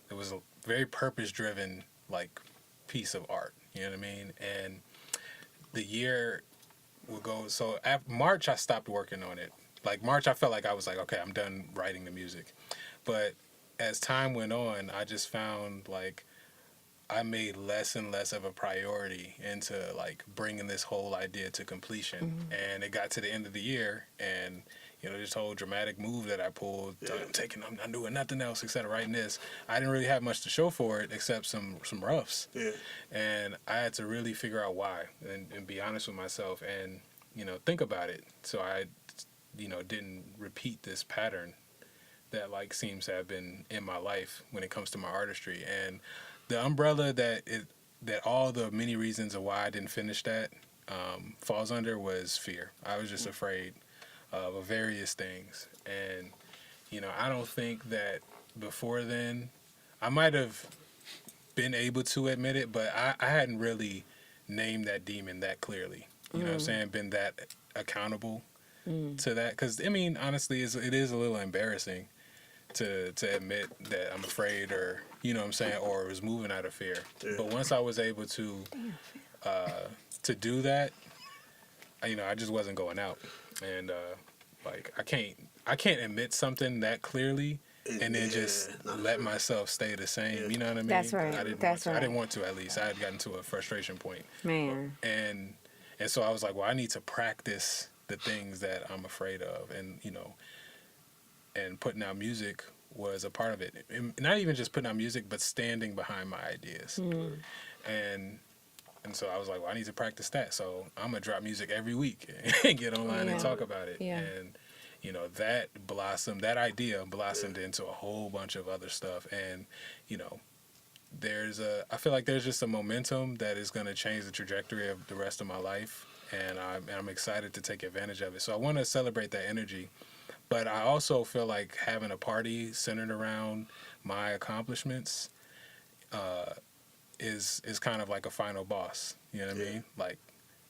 it was a very purpose driven like piece of art. You know what I mean? And the year will go. So after March, I stopped working on it. Like March, I felt like I was like, okay, I'm done writing the music. But as time went on, I just found like I made less and less of a priority into like bringing this whole idea to completion. And it got to the end of the year, and this whole dramatic move that I pulled, I'm not doing nothing else except writing this. I didn't really have much to show for it except some roughs. Yeah. And I had to really figure out why and be honest with myself and, think about it. So I, didn't repeat this pattern that like seems to have been in my life when it comes to my artistry. And the umbrella that all the many reasons of why I didn't finish that falls under was fear. I was just afraid of various things. And, I don't think that before then, I might have been able to admit it, but I hadn't really named that demon that clearly. You know what I'm saying? Been that accountable to that. Because, honestly, it is a little embarrassing to admit that I'm afraid or, or was moving out of fear. Yeah. But once I was able to do that, I just wasn't going out. And, I can't admit something that clearly and then just let myself stay the same. Yeah. You know what I mean? That's right. I didn't That's want to. I right. didn't want to, at least. I had gotten to a frustration point. Man. And so I was like, well, I need to practice the things that I'm afraid of. And, and putting out music was a part of it. And not even just putting out music, but standing behind my ideas. And so I was like, well, I need to practice that. So I'm going to drop music every week and get online and talk about it. Yeah. And, that idea blossomed into a whole bunch of other stuff. And, I feel like there's just a momentum that is going to change the trajectory of the rest of my life. And I'm excited to take advantage of it. So I want to celebrate that energy. But I also feel like having a party centered around my accomplishments is kind of like a final boss. You know what I mean? Like,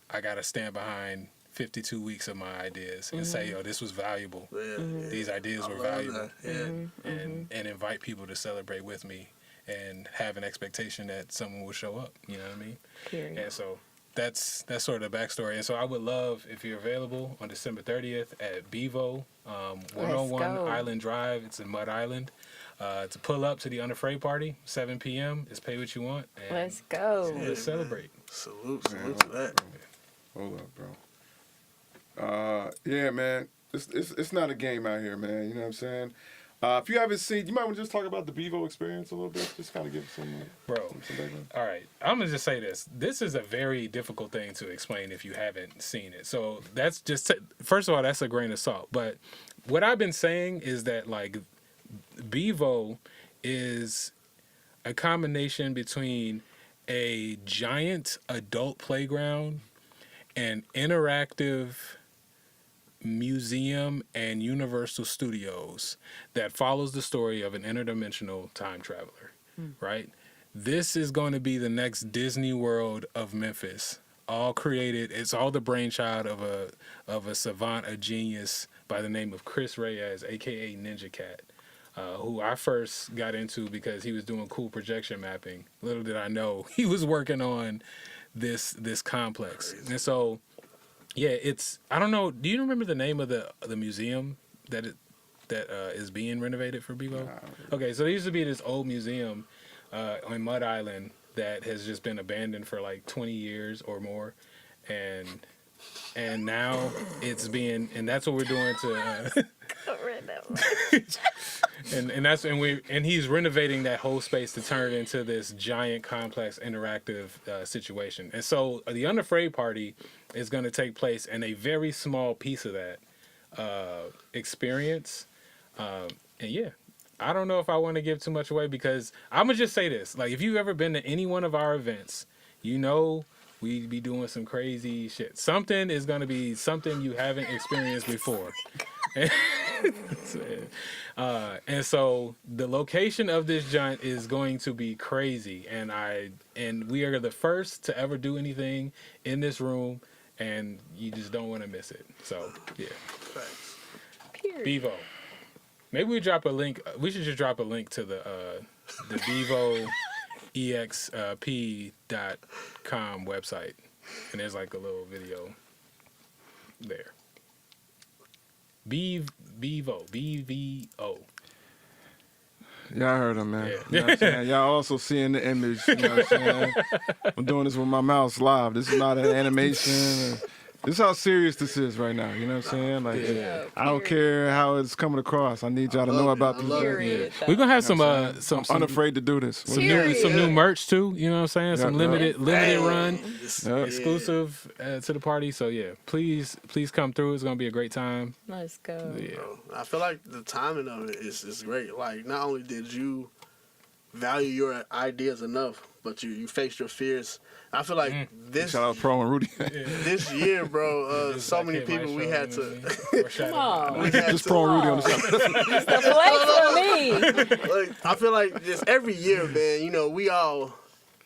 I got to stand behind 52 weeks of my ideas and say, yo, this was valuable. Yeah. These ideas I were love valuable. that. Yeah. And invite people to celebrate with me and have an expectation that someone will show up. You know what I mean? Period. And so that's sort of the backstory. And so I would love, if you're available on December 30th at Bevo, 101 go. Island Drive. It's in Mud Island. To pull up to the Unafraid party, 7 p.m. It's pay what you want. And Let's go. let's celebrate. Salute to that. Hold up, bro. Yeah, man. It's not a game out here, man. You know what I'm saying? If you haven't seen, you might want to just talk about the Bevo experience a little bit. Just kind of give some Bro, some background. all right. I'm going to just say this. This is a very difficult thing to explain if you haven't seen it. So that's just, first of all, that's a grain of salt. But what I've been saying is that, like, Bevo is a combination between a giant adult playground and interactive museum and Universal Studios that follows the story of an interdimensional time traveler, right? This is going to be the next Disney World of Memphis all created. It's all the brainchild of a savant, a genius by the name of Chris Reyes, aka Ninja Cat, who I first got into because he was doing cool projection mapping. Little did I know he was working on this complex. And so, yeah, it's, I don't know. Do you remember the name of the museum that is being renovated for Bevo? Okay, so there used to be this old museum on Mud Island that has just been abandoned for like 20 years or more, and now it's being, and that's what we're doing to and he's renovating that whole space to turn it into this giant complex interactive situation. And so the Unafraid party is going to take place in a very small piece of that experience. And yeah, I don't know if I want to give too much away, because I'm gonna just say this: like, if you've ever been to any one of our events, you know we be doing some crazy shit. Something is gonna be something you haven't experienced before. And so the location of this joint is going to be crazy, and we are the first to ever do anything in this room, and you just don't want to miss it. So yeah, Bevo. Maybe we drop a link. We should just drop a link to the Bevo exp.com website, and there's like a little video there. Bevo, BVO. Yeah, I heard him, man. Yeah. You know what I'm saying? Y'all also seeing the image. You know what I'm saying? I'm doing this with my mouse live. This is not an animation. This is how serious this is right now. You know what I'm saying? Like, I don't care how it's coming across. I need y'all to know about this. Period. We're gonna have some I'm unafraid to do this. some new merch too. You know what I'm saying? Some limited run, Yeah. exclusive to the party. So yeah, please come through. It's gonna be a great time. Let's go. Yeah. I feel like the timing of it is great. Like, not only did you value your ideas enough, but you faced your fears. I feel like this Shout out Pro and Rudy. this year, bro, so many people we had to. Come on. we had Just to- Pro and Rudy on the side. The flex for me. like, I feel like just every year, man, you know, we all,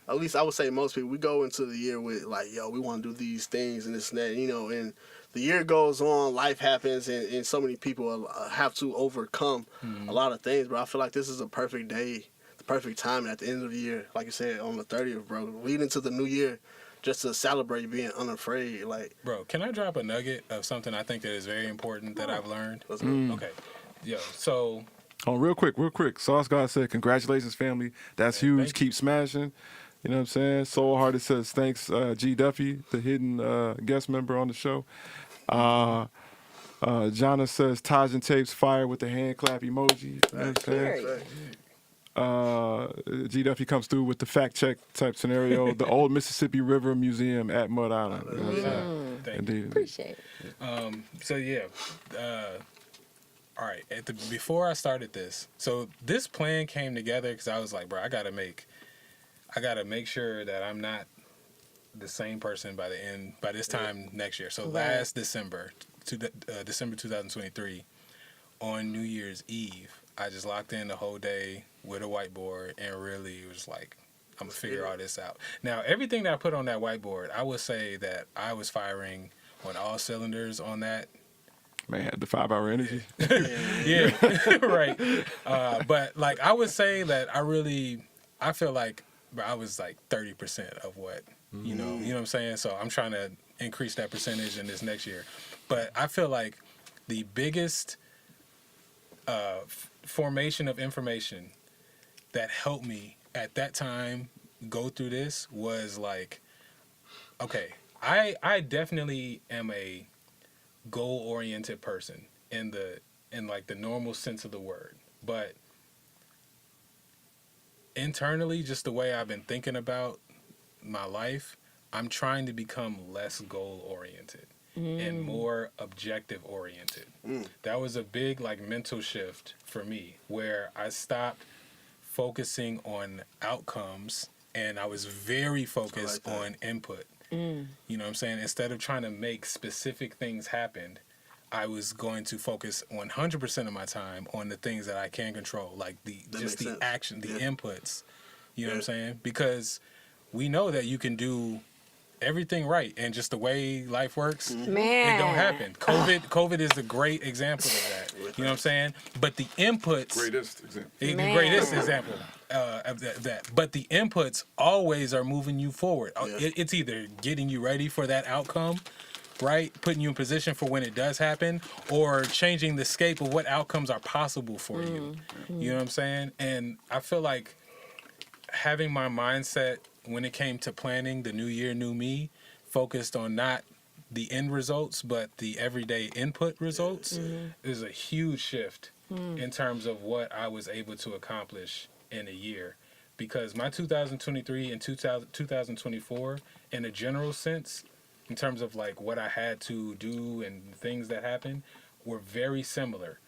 at least I would say most people, we go into the year with like, yo, we want to do these things and this and that, you know, and the year goes on, life happens, and so many people have to overcome a lot of things. But I feel like this is a perfect day, the perfect time at the end of the year, like you said, on the 30th, bro, leading to the new year, just to celebrate being unafraid. Like, Bro, can I drop a nugget of something I think that is very important that I've learned? let's go. Okay, yo, so Oh, real quick. Sauce God said, congratulations, family. That's huge. thank you. Keep smashing. You know what I'm saying? Soul Hearted says, thanks, G. Duffy, the hidden guest member on the show. Jonna says, Taj and Tapes fire with the hand clap emoji. You know what I'm saying? Period. G. Duffy comes through with the fact check type scenario. The old Mississippi River Museum at Mud Island. You know what I'm saying? thank you. Indeed. Appreciate it. So yeah, all right. Before I started this, so this plan came together because I was like, bro, I gotta make sure that I'm not the same person by this time next year. So Right. last December, December 2023, on New Year's Eve, I just locked in the whole day with a whiteboard and really was like, I'm gonna figure all this out. Now, everything that I put on that whiteboard, I would say that I was firing on all cylinders on that. Man, the 5-hour energy. Yeah, right. But like, I would say that I feel like I was like 30% of what, you know what I'm saying? So I'm trying to increase that percentage in this next year. But I feel like the biggest formation of information that helped me at that time go through this was like, okay, I definitely am a goal-oriented person in like the normal sense of the word, but internally, just the way I've been thinking about my life, I'm trying to become less goal-oriented and more objective-oriented. That was a big like mental shift for me, where I stopped focusing on outcomes and I was very focused on input. You know what I'm saying? Instead of trying to make specific things happen, I was going to focus 100% of my time on the things that I can control, like the action, the inputs. You know what I'm saying? Because we know that you can do everything right, and just the way life works, Man. it don't happen. COVID is a great example of that. You know what I'm saying? But the inputs, Greatest example. the Man. greatest example of that. But the inputs always are moving you forward. It's either getting you ready for that outcome, right? Putting you in position for when it does happen, or changing the scape of what outcomes are possible for you. You know what I'm saying? And I feel like having my mindset when it came to planning the new year, new me, focused on not the end results, but the everyday input results, is a huge shift in terms of what I was able to accomplish in a year. Because my 2023 and 2024, in a general sense, in terms of like what I had to do and things that happened, were very similar.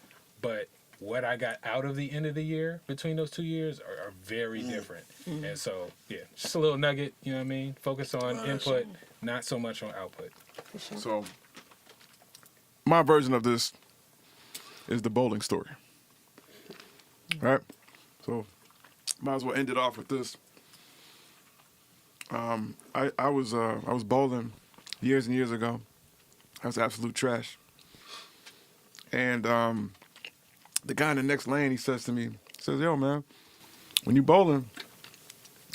But what I got out of the end of the year between those 2 years are very different. And so, yeah, just a little nugget, you know what I mean? Focus on input, not so much on output. So, my version of this is the bowling story. Right? So, might as well end it off with this. I was bowling years and years ago. I was absolute trash. And the guy in the next lane, he says to me, yo, man, when you bowling,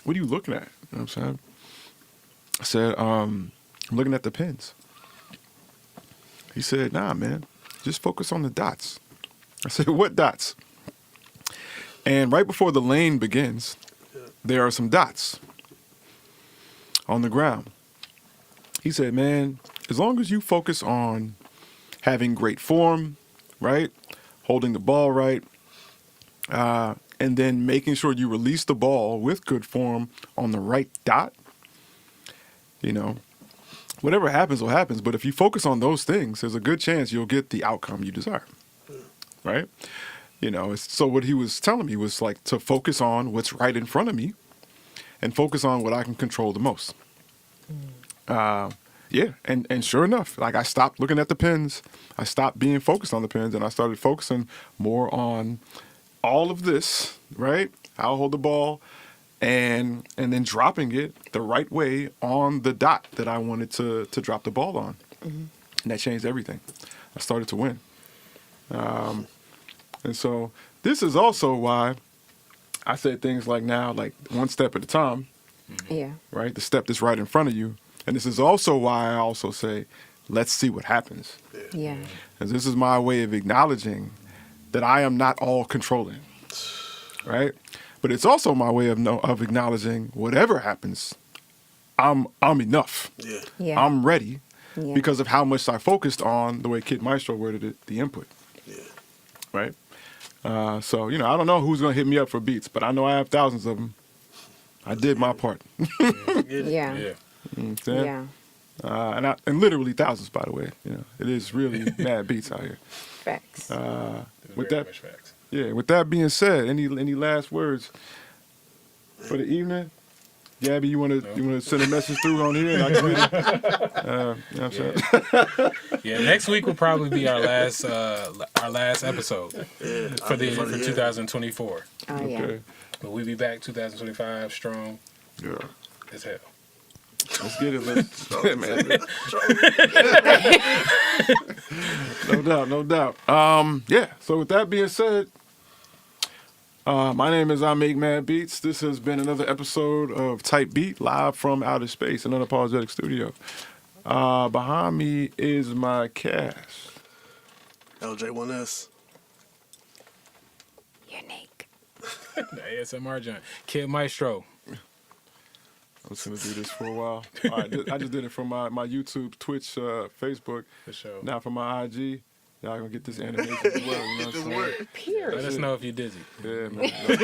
what are you looking at? You know what I'm saying? I said, I'm looking at the pins. He said, nah, man, just focus on the dots. I said, what dots? And right before the lane begins, there are some dots on the ground. He said, man, as long as you focus on having great form, right? Holding the ball right, and then making sure you release the ball with good form on the right dot, you know, whatever happens will happen. But if you focus on those things, there's a good chance you'll get the outcome you desire, right? You know, so what he was telling me was like to focus on what's right in front of me and focus on what I can control the most. Yeah, and sure enough, like I stopped looking at the pins, I stopped being focused on the pins, and I started focusing more on all of this, right? I'll hold the ball and then dropping it the right way on the dot that I wanted to drop the ball on. And that changed everything. I started to win. And so this is also why I say things like now, like one step at a time, Yeah. right? The step that's right in front of you. And this is also why I also say, let's see what happens. Yeah. Because this is my way of acknowledging that I am not all controlling, right? But it's also my way of acknowledging whatever happens, I'm enough. Yeah. Yeah. I'm ready Yeah. because of how much I focused on the way Kid Maestro worded it, the input, Yeah. right? So, you know, I don't know who's going to hit me up for beats, but I know I have thousands of them. I did my part. Yeah. Yeah. You know what I'm saying? Yeah. And literally thousands, by the way. You know, it is really mad beats out here. Facts. With Very that, much facts. yeah. With that being said, any last words for the evening? Gabby, you wanna send a message through on here? And I can read it? You know what I'm saying? Yeah, next week will probably be our last episode for 2024. Oh yeah. Okay. But we'll be back 2025 strong Yeah. as hell. Let's get it. Man. No doubt. Yeah. So with that being said, my name is I Make Mad Beats. This has been another episode of Type Beat, live from outer space, an unapologetic studio. Behind me is my cast. LJ1S. Unique. The ASMR joint. Kid Maestro. I was gonna do this for a while. All right, I just did it from my YouTube, Twitch, Facebook. For sure. Now for my IG. Y'all gonna get this animation as well. You know what I'm saying? Let Period. us know if you're dizzy. Yeah, man. No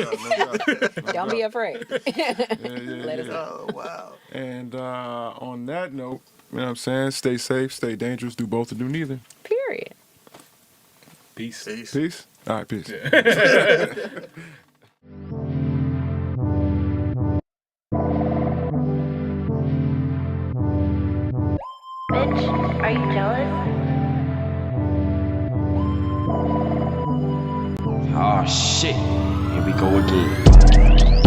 doubt. Don't be afraid. Let us know. Oh, wow. And on that note, you know what I'm saying? Stay safe, stay dangerous, do both or do neither. Period. Peace. Peace. Peace? All right, peace. Bitch, are you jealous? Oh shit, here we go again.